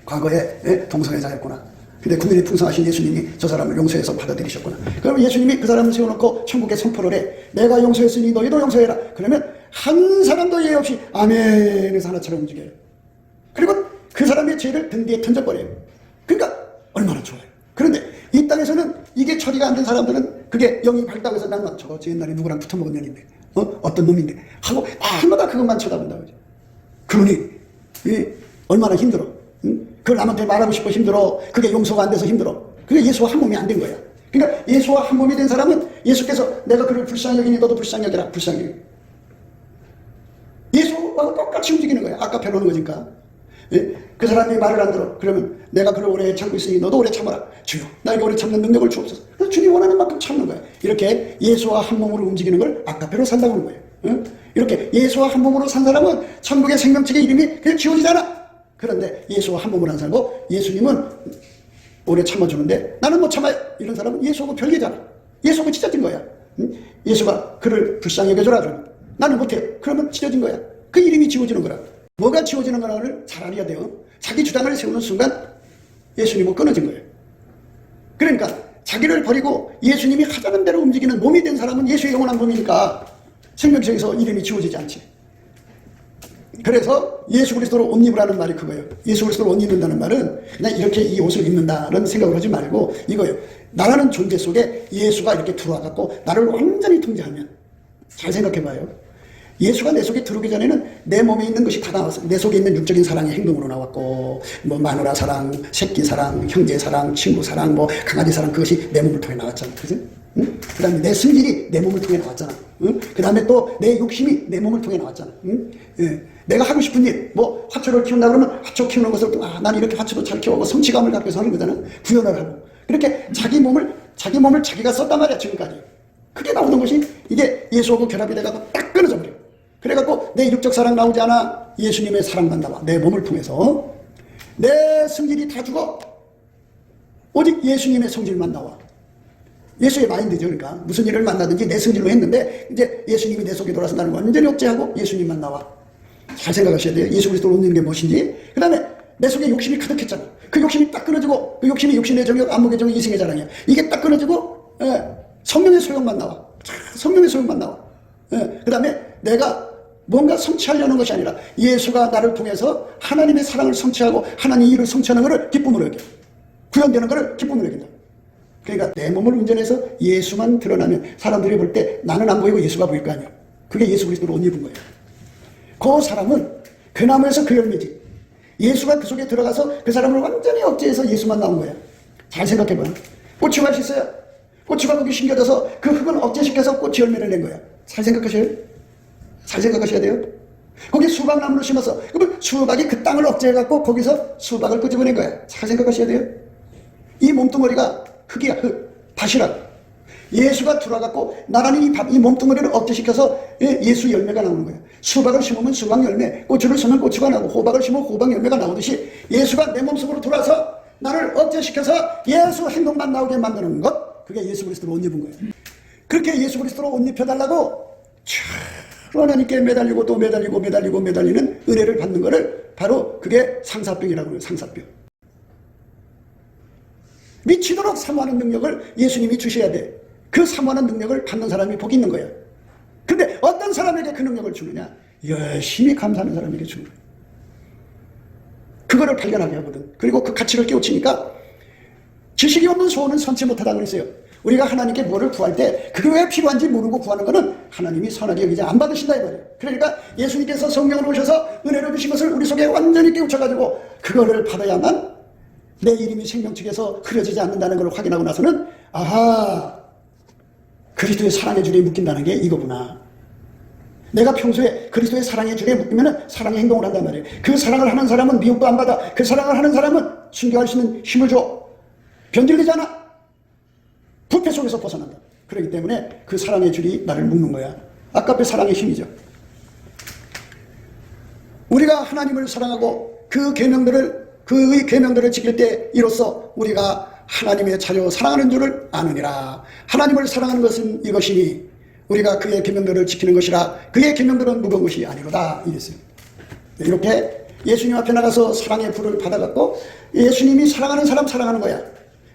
과거에 동성애자였구나. 근데 국민이 풍성하신 예수님이 저 사람을 용서해서 받아들이셨구나. 그러면 예수님이 그 사람을 세워놓고 천국에 선포를 해. 내가 용서했으니 너희도 용서해라. 그러면 한 사람도 예의 없이 아멘에서 하나처럼 움직여요. 그리고 그 사람의 죄를 등 뒤에 던져버려요. 그러니까 얼마나 좋아요. 그런데 이 땅에서는 이게 처리가 안 된 사람들은 그게 영이 밝다고 해서 난 저거 옛날에 누구랑 붙어먹은 년인데 어떤 놈인데 하고 날마다 그것만 쳐다본다고 하죠. 그러니 얼마나 힘들어. 그걸 남한테 말하고 싶어 힘들어. 그게 용서가 안 돼서 힘들어. 그게 예수와 한 몸이 안 된 거야. 그러니까 예수와 한 몸이 된 사람은 예수께서 내가 그를 불쌍히 여기니 너도 불쌍히 여겨라. 불쌍히 여기. 예수와 똑같이 움직이는 거야. 아까 펴놓는 거니까. 그 사람이 말을 안 들어. 그러면 내가 그를 오래 참고 있으니 너도 오래 참아라. 주여 나에게 오래 참는 능력을 주옵소서. 그래서 주님이 원하는 만큼 참는 거야. 이렇게 예수와 한 몸으로 움직이는 걸 아까페로 산다고 하는 거예요. 이렇게 예수와 한 몸으로 산 사람은 천국의 생명책의 이름이 그냥 지워지잖아. 그런데 예수와 한 몸으로 안 살고 예수님은 오래 참아주는데 나는 못 참아요. 이런 사람은 예수하고 별개잖아. 예수하고 찢어진 거야. 예수가 그를 불쌍히 여겨줘라. 나는 못해요. 그러면 찢어진 거야. 그 이름이 지워지는 거라. 뭐가 지워지는 거를 잘 알아야 돼요. 자기 주장을 세우는 순간 예수님은 끊어진 거예요. 그러니까 자기를 버리고 예수님이 하자는 대로 움직이는 몸이 된 사람은 예수의 영원한 몸이니까 생명책에서 이름이 지워지지 않지. 그래서 예수 그리스도로 옷 입으라는 말이 그거예요. 예수 그리스도로 옷 입는다는 말은 그냥 이렇게 이 옷을 입는다는 생각을 하지 말고 이거예요. 나라는 존재 속에 예수가 이렇게 들어와갖고 나를 완전히 통제하면 잘 생각해봐요. 예수가 내 속에 들어오기 전에는 내 몸에 있는 것이 다 나왔어. 내 속에 있는 육적인 사랑의 행동으로 나왔고 뭐 마누라 사랑, 새끼 사랑, 형제 사랑, 친구 사랑, 뭐 강아지 사랑 그것이 내 몸을 통해 나왔잖아. 그지? 응? 그 다음에 내 승질이 내 몸을 통해 나왔잖아. 응? 그 다음에 또 내 욕심이 내 몸을 통해 나왔잖아. 응? 예. 내가 하고 싶은 일, 뭐 화초를 키운다 그러면 화초 키우는 것을 난 이렇게 화초도 잘 키우고 성취감을 갖고 해서 하는 거잖아. 구현을 하고. 그렇게 자기 몸을 자기가 썼단 말이야 지금까지. 그게 나오는 것이 이게 예수하고 결합이 돼가지고 딱 끊어져 버려. 그래갖고 내 육적 사랑 나오지 않아. 예수님의 사랑만 나와. 내 몸을 통해서. 내 성질이 다 죽어. 오직 예수님의 성질만 나와. 예수의 마인드죠. 그러니까 무슨 일을 만나든지 내 성질로 했는데 이제 예수님이 내 속에 돌아서 나를 완전히 억제하고 예수님만 나와. 잘 생각하셔야 돼요. 예수 그리스도로 얻는 게 무엇인지. 그 다음에 내 속에 욕심이 가득했잖아. 그 욕심이 딱 끊어지고, 그 욕심이 육신의 정욕, 안목의 정욕, 이승의 자랑이야. 이게 딱 끊어지고 성령의 소용만 나와. 성령의 소용만 나와. 그 다음에 내가 뭔가 성취하려는 것이 아니라 예수가 나를 통해서 하나님의 사랑을 성취하고 하나님의 일을 성취하는 것을 기쁨으로 여겨. 구현되는 것을 기쁨으로 여긴다. 그러니까 내 몸을 운전해서 예수만 드러나면 사람들이 볼 때 나는 안 보이고 예수가 보일 거 아니야. 그게 예수 그리스도로 옷 입은 거예요. 그 사람은 그 나무에서 그 열매지. 예수가 그 속에 들어가서 그 사람을 완전히 억제해서 예수만 나온 거야. 잘 생각해봐. 고추가 있어요. 고추가 거기 심겨져서 그 흙을 억제시켜서 꽃이 열매를 낸 거야. 잘 생각하셔야 돼요. 잘 생각하셔야 돼요. 거기 수박나무를 심어서 그러면 수박이 그 땅을 억제해갖고 거기서 수박을 끄집어낸 거야. 잘 생각하셔야 돼요. 이 몸뚱어리가 흙이야. 흙. 밭이라고. 예수가 들어와갖고 나라는 이 몸뚱어리를 억제시켜서 예수 열매가 나오는 거야. 수박을 심으면 수박 열매, 고추를 심으면 고추가 나고, 호박을 심으면 호박 열매가 나오듯이 예수가 내 몸속으로 들어와서 나를 억제시켜서 예수 행동만 나오게 만드는 것, 그게 예수 그리스도로 옷 입은 거예요. 그렇게 예수 그리스도로 옷 입혀달라고 하나님께 매달리고 또 매달리는 은혜를 받는 거를 바로 그게 상사병이라고 해요. 상사병. 미치도록 사모하는 능력을 예수님이 주셔야 돼. 그 사모하는 능력을 받는 사람이 복이 있는 거야. 근데 어떤 사람에게 그 능력을 주느냐? 열심히 감사하는 사람에게 주는 거야. 그거를 발견하게 하거든. 그리고 그 가치를 깨우치니까 지식이 없는 소원은 선치 못하다고 그랬어요. 우리가 하나님께 뭐를 구할 때 그게 왜 필요한지 모르고 구하는 거는 하나님이 선하게 여기지 안 받으신다 이 말이에요. 그러니까 예수님께서 성령을 오셔서 은혜를 주신 것을 우리 속에 완전히 깨우쳐가지고 그거를 받아야만 내 이름이 생명책에서 흐려지지 않는다는 걸 확인하고 나서는 아하, 그리스도의 사랑의 줄에 묶인다는 게 이거구나. 내가 평소에 그리스도의 사랑의 줄에 묶이면 사랑의 행동을 한단 말이에요. 그 사랑을 하는 사람은 미움도 안 받아. 그 사랑을 하는 사람은 순교할 수 있는 힘을 줘. 변질되지 않아. 부패 속에서 벗어난다. 그렇기 때문에 그 사랑의 줄이 나를 묶는 거야. 아까의 사랑의 힘이죠. 우리가 하나님을 사랑하고 그 계명들을 지킬 때 이로써 우리가 하나님의 자녀 사랑하는 줄을 아느니라. 하나님을 사랑하는 것은 이것이니 우리가 그의 계명들을 지키는 것이라. 그의 계명들은 무거운 것이 아니로다. 이랬어요. 이렇게 예수님 앞에 나가서 사랑의 불을 받아갖고 예수님이 사랑하는 사람 사랑하는 거야.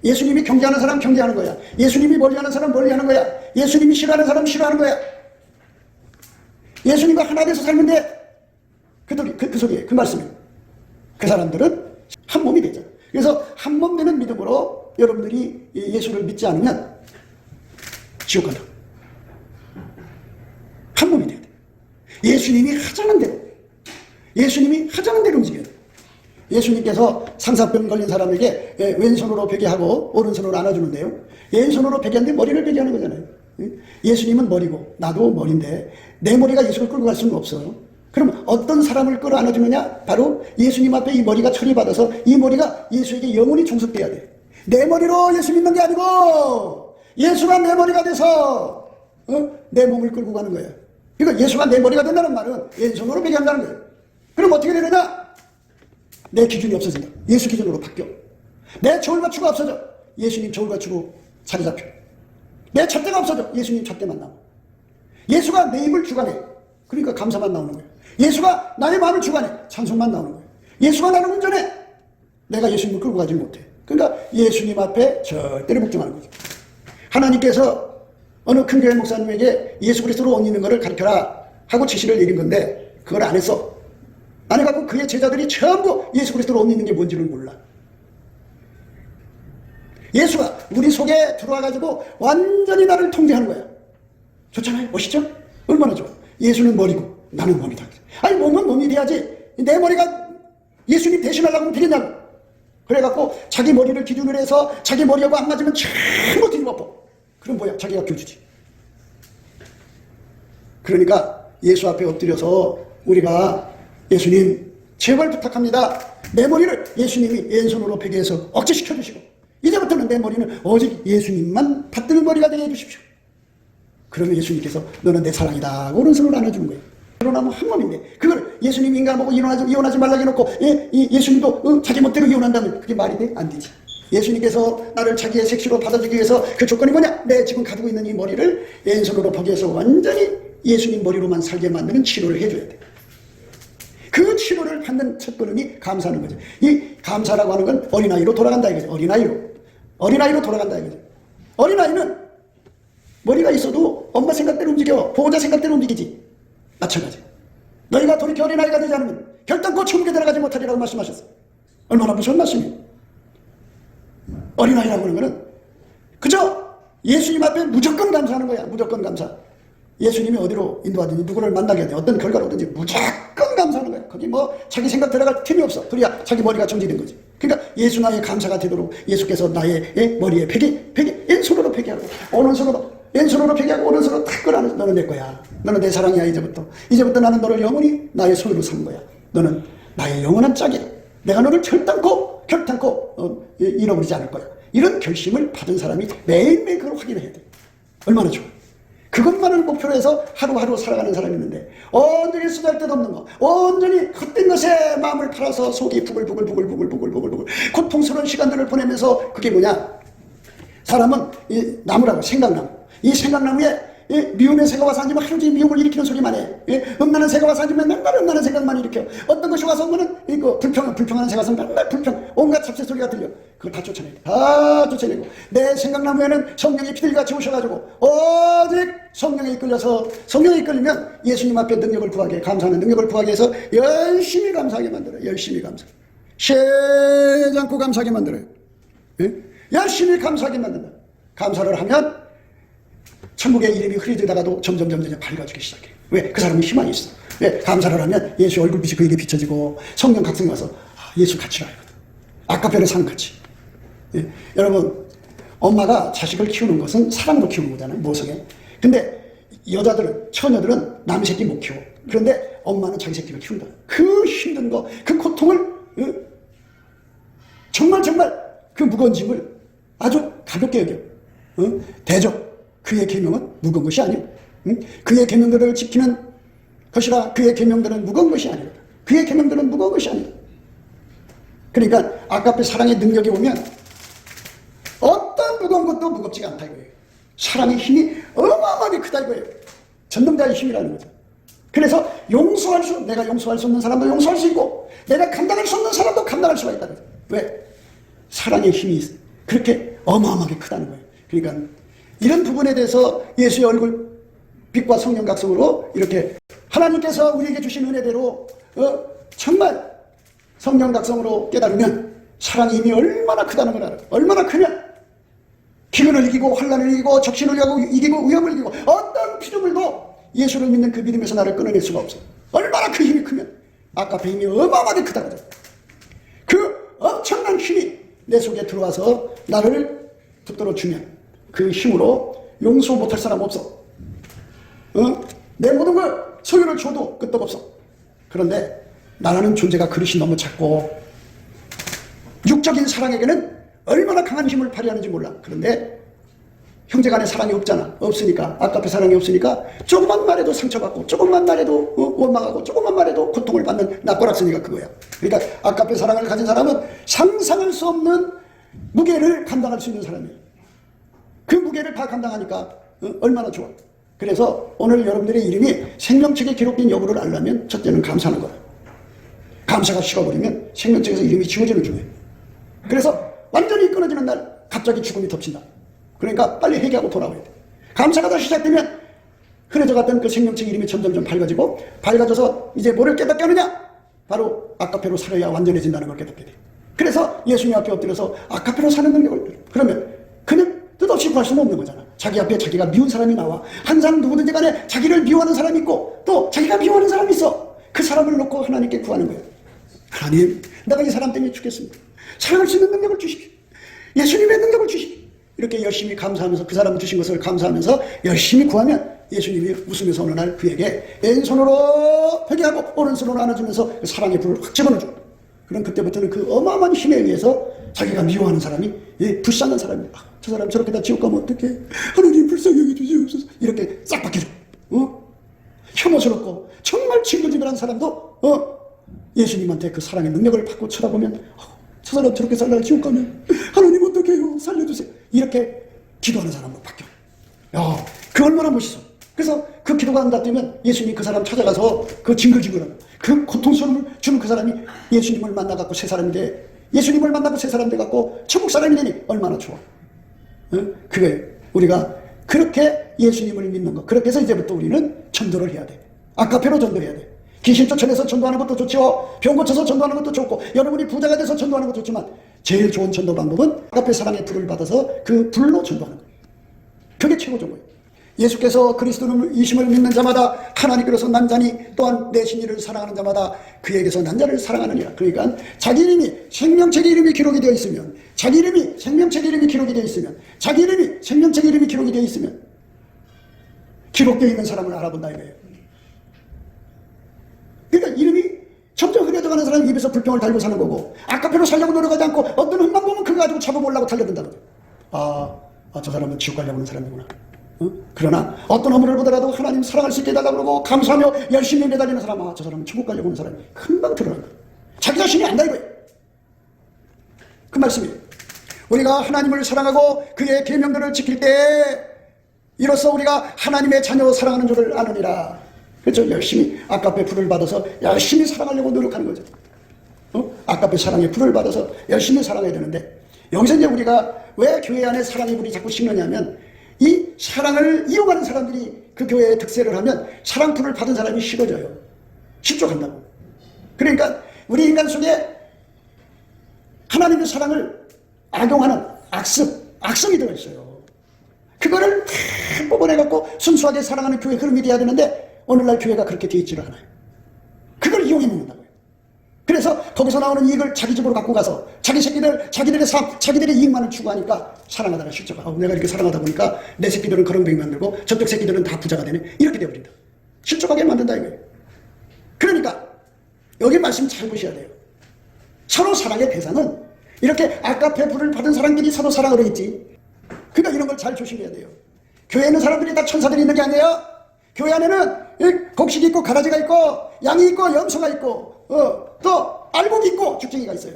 예수님이 경계하는 사람 경계하는 거야. 예수님이 멀리하는 사람 멀리하는 거야. 예수님이 싫어하는 사람 싫어하는 거야. 예수님과 하나 돼서 살면데 그 소리에 그 말씀에 그 사람들은 한 몸이 되죠. 그래서 한 몸 되는 믿음으로 여러분들이 예수를 믿지 않으면 지옥 간다. 한 몸이 돼야 돼. 예수님이 하자는 대로 움직여야 돼. 예수님께서 상사병 걸린 사람에게 왼손으로 베개하고 오른손으로 안아주는데요. 왼손으로 베개하는데 머리를 베개하는 거잖아요. 예수님은 머리고 나도 머리인데 내 머리가 예수를 끌고 갈 수는 없어요. 그럼 어떤 사람을 끌어 안아주느냐? 바로 예수님 앞에 이 머리가 처리받아서 이 머리가 예수에게 영원히 종속돼야 돼. 내 머리로 예수 믿는 게 아니고 예수가 내 머리가 돼서 내 몸을 끌고 가는 거예요. 그러니까 예수가 내 머리가 된다는 말은 왼손으로 베개한다는 거예요. 그럼 어떻게 되느냐? 내 기준이 없어진다. 예수 기준으로 바뀌어. 내 저울과추가 없어져. 예수님 저울과추로 자리 잡혀. 내 잣대가 없어져. 예수님 잣대만 나와. 예수가 내 입을 주관해. 그러니까 감사만 나오는 거예요. 예수가 나의 마음을 주관해. 찬송만 나오는 거예요. 예수가 나를 운전해. 내가 예수님을 끌고 가지 못해. 그러니까 예수님 앞에 절대로 묵종하는 거죠. 하나님께서 어느 큰 교회 목사님에게 예수 그리스도로 옷 입는 것을 가르쳐라 하고 지시를 내린 건데 그걸 안 했어. 안 해갖고 그의 제자들이 전부 예수 그리스도로 옷 입는 게 뭔지를 몰라. 예수가 우리 속에 들어와가지고 완전히 나를 통제하는 거야. 좋잖아요. 멋있죠? 얼마나 좋아. 예수는 머리고 나는 몸이다. 아니 몸은 몸이 돼야지. 내 머리가 예수님 대신하려고 되겠냐고. 그래갖고 자기 머리를 기준으로 해서 자기 머리하고 안 맞으면 전부 뒤집어엎어. 그럼 뭐야? 자기가 교주지. 그러니까 예수 앞에 엎드려서 우리가 예수님 제발 부탁합니다. 내 머리를 예수님이 왼손으로 베개해서 억제시켜 주시고 이제부터는 내 머리는 오직 예수님만 받드는 머리가 되게 해주십시오. 그러면 예수님께서 너는 내 사랑이다. 오른손으로 안아주는 거예요. 결혼하면 한 몸인데 그걸 예수님 인간하고 이혼하지 말라고 해놓고 예수님도 자기 멋대로 이혼한다면 그게 말이 돼? 안 되지. 예수님께서 나를 자기의 색시로 받아주기 위해서 그 조건이 뭐냐? 내 지금 가지고 있는 이 머리를 왼손으로 포기해서 완전히 예수님 머리로만 살게 만드는 치료를 해줘야 돼. 그 치료를 받는 첫걸음이 감사하는 거죠. 이 감사라고 하는 건 어린아이로 돌아간다 이거죠. 어린아이로 돌아간다 이거죠. 어린아이는 머리가 있어도 엄마 생각대로 움직여. 보호자 생각대로 움직이지. 마찬가지. 너희가 돌이켜 어린아이가 되지 않으면 결단코 천국에 들어가지 못하리라고 말씀하셨어. 얼마나 무서운 말씀이에요. 어린아이라고 하는 거는 그저 예수님 앞에 무조건 감사하는 거야. 무조건 감사. 예수님이 어디로 인도하든지 누구를 만나게 하든지 어떤 결과를 얻든지 무조건 감사하는 거야. 거기 뭐 자기 생각 들어갈 틈이 없어. 그래야 자기 머리가 정지된 거지. 그러니까 예수 나의 감사가 되도록 예수께서 나의 머리에 베개 왼손으로 베개하고 오른손으로 왼손으로 베개하고 오른손으로 탁 끌어안아서 너는 내 거야. 너는 내 사랑이야. 이제부터 나는 너를 영원히 나의 손으로 삼는 거야. 너는 나의 영원한 짝이야. 내가 너를 결단코 잃어버리지 않을 거야. 이런 결심을 받은 사람이 매일매일 그걸 확인해야 돼. 얼마나 좋아. 그것만을 목표로 해서 하루하루 살아가는 사람이 있는데 온전히 쓰잘데없는 거, 온전히 헛된 것에 마음을 팔아서 속이 부글부글 고통스러운 시간들을 보내면서 그게 뭐냐? 사람은 이 나무라고 생각나무. 이 생각나무에 미움의 새가 와서 앉으면 하루 종일 미움을 일으키는 소리만 해. 음란한 새가 와서 앉으면 맨날 음란한 생각만 일으켜. 어떤 것이 와서 오면은 불평하는 새가 와서 맨날 온갖 잡새 소리가 들려. 그걸 다 쫓아내고 내 생각나무에는 성령이 피들같이 오셔가지고 오직 성령에 이끌리면 예수님 앞에 능력을 구하게, 감사하는 능력을 구하게 해서 열심히 감사하게 만들어요. 열심히 감사. 쉬지 않고 감사하게 만들어요. 열심히 감사하게 만든다. 감사를 하면 천국의 이름이 흐려지다가도 점점 밝아지기 시작해. 왜? 그 사람이 희망이 있어. 왜? 감사를 하면 예수 얼굴빛이 그에게 비춰지고 성령 각성이 와서 예수 같이 알거든. 아까편의 삶 같이. 여러분, 엄마가 자식을 키우는 것은 사랑으로 키우는 거잖아요. 모성애. 근데 여자들은, 처녀들은 남의 새끼 못 키워. 그런데 엄마는 자기 새끼를 키운다. 그 힘든 거, 그 고통을 정말 그 무거운 짐을 아주 가볍게 여겨. 대적. 그의 계명은 무거운 것이 아니오. 그의 계명들을 지키는 것이라. 그의 계명들은 무거운 것이 아니오. 그의 계명들은 무거운 것이 아니오. 그러니까 아까의 사랑의 능력이 오면 어떤 무거운 것도 무겁지가 않다 이거예요. 사랑의 힘이 어마어마하게 크다 이거예요. 전능자의 힘이라는 거죠. 그래서 내가 용서할 수 없는 사람도 용서할 수 있고 내가 감당할 수 없는 사람도 감당할 수가 있다는 거죠. 왜? 사랑의 힘이 그렇게 어마어마하게 크다는 거예요. 그러니까 이런 부분에 대해서 예수의 얼굴 빛과 성령 각성으로 이렇게 하나님께서 우리에게 주신 은혜대로 정말 성령 각성으로 깨달으면 사랑의 힘이 얼마나 크다는 걸 알아요. 얼마나 크냐? 기근을 이기고 환난을 이기고 적신을 이기고 위험을 이기고 어떤 피조물도 예수를 믿는 그 믿음에서 나를 끊어낼 수가 없어. 얼마나 그 힘이 크면 아까의 힘이 어마어마하게 크다고 하죠. 그 엄청난 힘이 내 속에 들어와서 나를 붙들어 주면 그 힘으로 용서 못할 사람 없어. 내 모든 걸 소유를 줘도 끄떡없어. 그런데 나라는 존재가 그릇이 너무 작고 육적인 사랑에게는 얼마나 강한 힘을 발휘하는지 몰라. 그런데 형제간의 사랑이 없으니까 아까의 사랑이 없으니까 조금만 말해도 상처받고 조금만 말해도 원망하고 조금만 말해도 고통을 받는 나꼬락서니가 그거야. 그러니까 아까의 사랑을 가진 사람은 상상할 수 없는 무게를 감당할 수 있는 사람이에요. 그 무게를 다 감당하니까 얼마나 좋아. 그래서 오늘 여러분들의 이름이 생명책에 기록된 여부를 알려면 첫째는 감사하는 거야. 감사가 식어버리면 생명책에서 이름이 지워지는 중이에요. 그래서 완전히 끊어지는 날 갑자기 죽음이 덮친다. 그러니까 빨리 회개하고 돌아와야 돼. 감사가 다 시작되면 흐려져 갔던 그 생명책 이름이 점점 밝아져서 이제 뭐를 깨닫게 하느냐? 바로 아까페로 살아야 완전해진다는 걸 깨닫게 돼. 그래서 예수님 앞에 엎드려서 아까페로 사는 능력을 들어. 그러면 그는 뜻없이 구할 수는 없는 거잖아. 자기 앞에 자기가 미운 사람이 나와. 항상 누구든지 간에 자기를 미워하는 사람이 있고 또 자기가 미워하는 사람이 있어. 그 사람을 놓고 하나님께 구하는 거예요. 하나님, 내가 이 사람 때문에 죽겠습니다. 사랑할 수 있는 능력을 주십시오. 예수님의 능력을 주십시오. 이렇게 열심히 감사하면서 그 사람을 주신 것을 감사하면서 열심히 구하면 예수님이 웃으면서 어느 날 그에게 왼손으로 회개하고 오른손으로 안아주면서 그 사랑의 불을 확 집어넣어줘. 그럼 그때부터는 그 어마어마한 힘에 의해서 자기가 미워하는 사람이 불쌍한 사람이 저 사람 저렇게 다 지옥 가면 어떡해. 하나님 불쌍히 여겨주시옵소서. 이렇게 싹 바뀌어줘. 혐오스럽고 정말 징글징글한 사람도 예수님한테 그 사랑의 능력을 받고 쳐다보면 저 사람 저렇게 살다가 지옥 가면 하나님 어떻게 해요? 살려주세요. 이렇게 기도하는 사람으로 바뀌어요. 야, 그 얼마나 멋있어. 그래서 그 기도가 안 닿으면 예수님이 그 사람 찾아가서 그 징글징글한 그 고통스러움을 주는 그 사람이 예수님을 만나갖고 새 사람이 돼. 예수님을 만나고 새 사람 돼갖고 천국 사람이 되니 얼마나 좋아. 그게 우리가 그렇게 예수님을 믿는 것. 그렇게 해서 이제부터 우리는 전도를 해야 돼. 아카페로 전도해야 돼. 귀신 쫓아내서 전도하는 것도 좋죠. 병 고쳐서 전도하는 것도 좋고, 여러분이 부자가 돼서 전도하는 것도 좋지만 제일 좋은 전도 방법은 아카페 사랑의 불을 받아서 그 불로 전도하는 거예요. 그게 최고 좋은 거예요. 예수께서 그리스도이심을 믿는 자마다 하나님께로서 난자니 또한 내 신이를 사랑하는 자마다 그에게서 난자를 사랑하느니라. 그러니까 자기 이름이 생명책 이름이 기록이 되어 있으면, 자기 이름이 생명책 이름이 기록이 되어 있으면, 자기 이름이 생명책 이름이 기록이 되어 있으면 기록되어 있는 사람을 알아본다 이거예요. 그러니까 이름이 점점 흐려져가는 사람이 입에서 불평을 달고 사는 거고, 아까표로 살려고 노력하지 않고 어떤 흠만 보면 그거 가지고 잡아보려고 달려든다는 거예요. 저 사람은 지옥 가려고 하는 사람이구나. 그러나 어떤 허물을 보더라도 하나님 사랑할 수 있게 해달라고 그러고 감사하며 열심히 매달리는 사람, 저 사람은 천국 가려고 하는 사람이 금방 드러난다. 자기 자신이 안다 이거예요. 그 말씀이에요. 우리가 하나님을 사랑하고 그의 계명들을 지킬 때 이로써 우리가 하나님의 자녀 사랑하는 줄을 아느니라. 그렇죠. 열심히 아까페 불을 받아서 열심히 사랑하려고 노력하는 거죠. 아까페 사랑의 불을 받아서 열심히 사랑해야 되는데, 여기서 이제 우리가 왜 교회 안에 사랑의 불이 자꾸 식느냐면, 이 사랑을 이용하는 사람들이 그 교회에 득세를 하면 사랑 불을 받은 사람이 싫어져요. 실족한다고. 그러니까 우리 인간 속에 하나님의 사랑을 악용하는 악성이 들어있어요. 그거를 다 뽑아내갖고 순수하게 사랑하는 교회 흐름이 돼야 되는데, 오늘날 교회가 그렇게 되어 있지를 않아요. 그걸 이용해 먹는다고요. 그래서 거기서 나오는 이익을 자기 집으로 갖고 가서 자기 새끼들, 자기들의 삶, 자기들의 이익만을 추구하니까 사랑하다가 실족하고, 내가 이렇게 사랑하다 보니까 내 새끼들은 그런 병 만들고 저쪽 새끼들은 다 부자가 되네. 이렇게 되어버린다. 실족하게 만든다 이거예요. 그러니까 여기 말씀 잘 보셔야 돼요. 서로 사랑의 대상은 이렇게 아까페 불을 받은 사람끼리 서로 사랑을 하겠지. 그러니까 이런 걸 잘 조심해야 돼요. 교회에 있는 사람들이 다 천사들이 있는 게 아니에요. 교회 안에는 곡식이 있고 가라지가 있고 양이 있고 염소가 있고 또 알곡이 있고 죽쟁이가 있어요.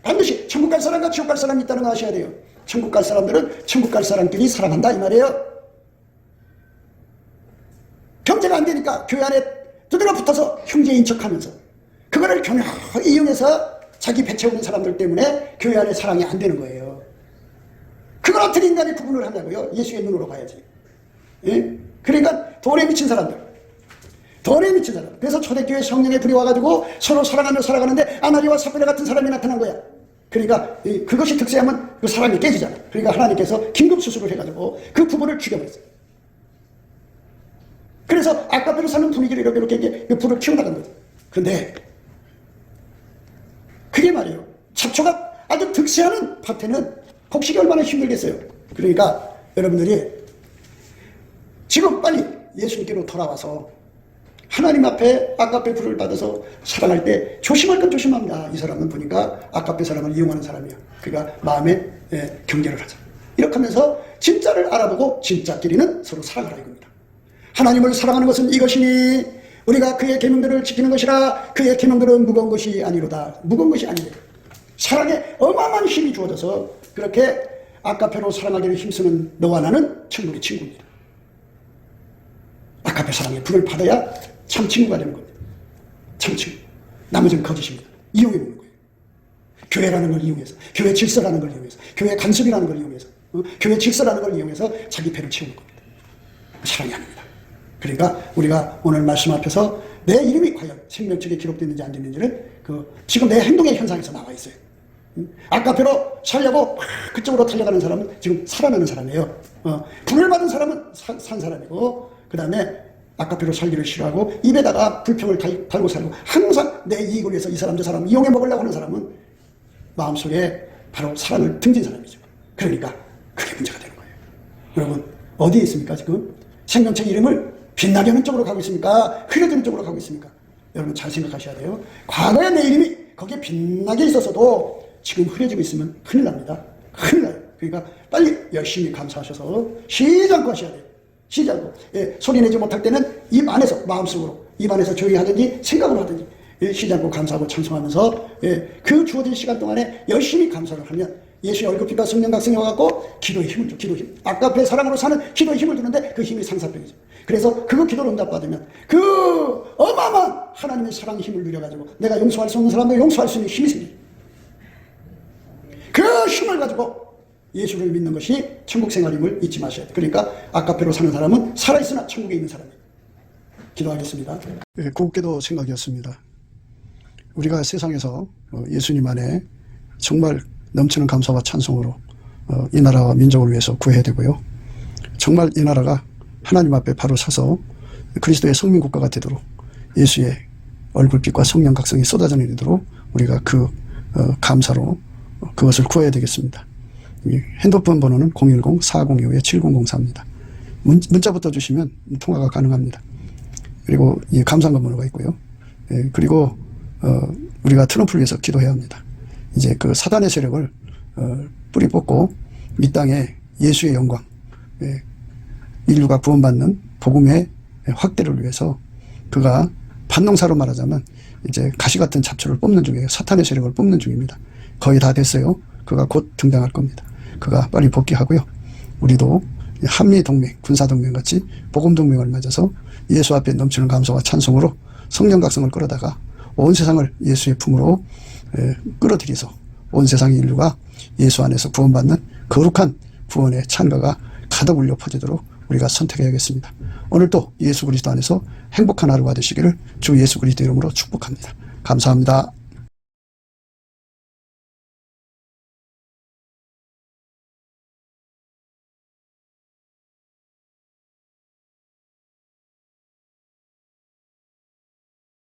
반드시 천국 갈 사람과 지옥 갈 사람이 있다는 거 아셔야 돼요. 천국 갈 사람들은 천국 갈 사람끼리 사랑한다 이 말이에요. 경제가 안 되니까 교회 안에 두드러 붙어서 형제인 척하면서 그거를 교묘히 이용해서 자기 배 채우는 사람들 때문에 교회 안에 사랑이 안 되는 거예요. 그걸 어떻게 인간이 구분을 하냐고요. 예수의 눈으로 봐야지. 예? 그러니까 돈에 미친 사람들, 그래서 초대교회 성령의 불이 와가지고 서로 사랑하며 살아가는데 아나리와 삽비라 같은 사람이 나타난 거야. 그러니까 그것이 득세하면 그 사람이 깨지잖아. 그러니까 하나님께서 긴급 수술을 해가지고 그 부부를 죽여버렸어요. 그래서 아까배로 사는 분위기를 이렇게 그 불을 키워나간 거죠. 그런데 그게 말이에요. 잡초가 아주 득세하는 밭에는 곡식이 얼마나 힘들겠어요. 그러니까 여러분들이 지금 빨리 예수님께로 돌아와서 하나님 앞에 아까페 불을 받아서 사랑할 때 조심할 건 조심합니다. 이 사람은 보니까 아까페 사람을 이용하는 사람이야. 그러니까 마음에 경계를 하자. 이렇게 하면서 진짜를 알아보고 진짜끼리는 서로 사랑하라 이겁니다. 하나님을 사랑하는 것은 이것이니 우리가 그의 계명들을 지키는 것이라. 그의 계명들은 무거운 것이 아니로다. 무거운 것이 아니래요. 사랑에 어마어마한 힘이 주어져서 그렇게 아까페로 사랑하기를 힘쓰는 너와 나는 천국의 친구입니다. 아까페 사랑의 불을 받아야 참 친구가 되는 겁니다. 참 친구. 나머지는 거짓입니다. 이용해 보는 거예요. 교회라는 걸 이용해서, 교회 질서라는 걸 이용해서, 교회 간섭이라는 걸 이용해서, 교회 질서라는 걸 이용해서 자기 배를 채우는 겁니다. 사랑이 아닙니다. 그러니까 우리가 오늘 말씀 앞에서 내 이름이 과연 생명책에 기록되는지 안 되는지를 지금 내 행동의 현상에서 나와 있어요. 아까페로 살려고 그쪽으로 달려가는 사람은 지금 살아나는 사람이에요. 불을 받은 사람은 산 사람이고, 그 다음에 아까페로 살기를 싫어하고 입에다가 불평을 달고 살고 항상 내 이익을 위해서 이 사람 저 사람 이용해 먹으려고 하는 사람은 마음속에 바로 사랑을 등진 사람이죠. 그러니까 그게 문제가 되는 거예요. 여러분 어디에 있습니까? 지금 생명책 이름을 빛나게 하는 쪽으로 가고 있습니까? 흐려지는 쪽으로 가고 있습니까? 여러분 잘 생각하셔야 돼요. 과거에 내 이름이 거기에 빛나게 있었어도 지금 흐려지고 있으면 큰일 납니다. 큰일 나요. 그러니까 빨리 열심히 감사하셔서 쉬지 않고 하셔야 돼요. 쉬지 않고, 소리 내지 못할 때는 입 안에서, 마음속으로, 입 안에서 조용히 하든지 생각으로 하든지 쉬지 않고 감사하고 찬송하면서 그 주어진 시간 동안에 열심히 감사를 하면 예수의 얼굴빛과 성령 각성이 와갖고 기도의 힘을 줘. 기도의 힘. 아까페 사랑으로 사는 기도의 힘을 주는데 그 힘이 상사병이죠. 그래서 그거 기도를 응답받으면 그 어마어마한 하나님의 사랑의 힘을 누려가지고 내가 용서할 수 없는 사람도 용서할 수 있는 힘이 생겨요. 그 힘을 가지고 예수를 믿는 것이 천국 생활임을 잊지 마셔야 돼요. 그러니까 아까페로 사는 사람은 살아있으나 천국에 있는 사람이에요. 기도하겠습니다. 곱게도 생각이었습니다. 우리가 세상에서 예수님 안에 정말 넘치는 감사와 찬송으로 이 나라와 민족을 위해서 구해야 되고요. 정말 이 나라가 하나님 앞에 바로 서서 그리스도의 성민국가가 되도록 예수의 얼굴빛과 성령 각성이 쏟아져 내리도록 우리가 그 감사로 그것을 구해야 되겠습니다. 핸드폰 번호는 010-4025-7004입니다. 문자부터 주시면 통화가 가능합니다. 그리고 이 감사한 번호가 있고요. 그리고 우리가 트럼프를 위해서 기도해야 합니다. 이제 그 사단의 세력을 뿌리 뽑고 이 땅에 예수의 영광, 인류가 구원받는 복음의 확대를 위해서 그가 반농사로 말하자면 이제 가시 같은 잡초를 뽑는 중이에요. 사탄의 세력을 뽑는 중입니다. 거의 다 됐어요. 그가 곧 등장할 겁니다. 그가 빨리 복귀하고요. 우리도 한미동맹, 군사동맹 같이 복음동맹을 맺어서 예수 앞에 넘치는 감사와 찬송으로 성령 각성을 끌어다가 온 세상을 예수의 품으로 끌어들여서 온 세상의 인류가 예수 안에서 구원받는 거룩한 구원의 찬가가 가득 울려 퍼지도록 우리가 선택해야겠습니다. 오늘도 예수 그리스도 안에서 행복한 하루가 되시기를 주 예수 그리스도 이름으로 축복합니다. 감사합니다.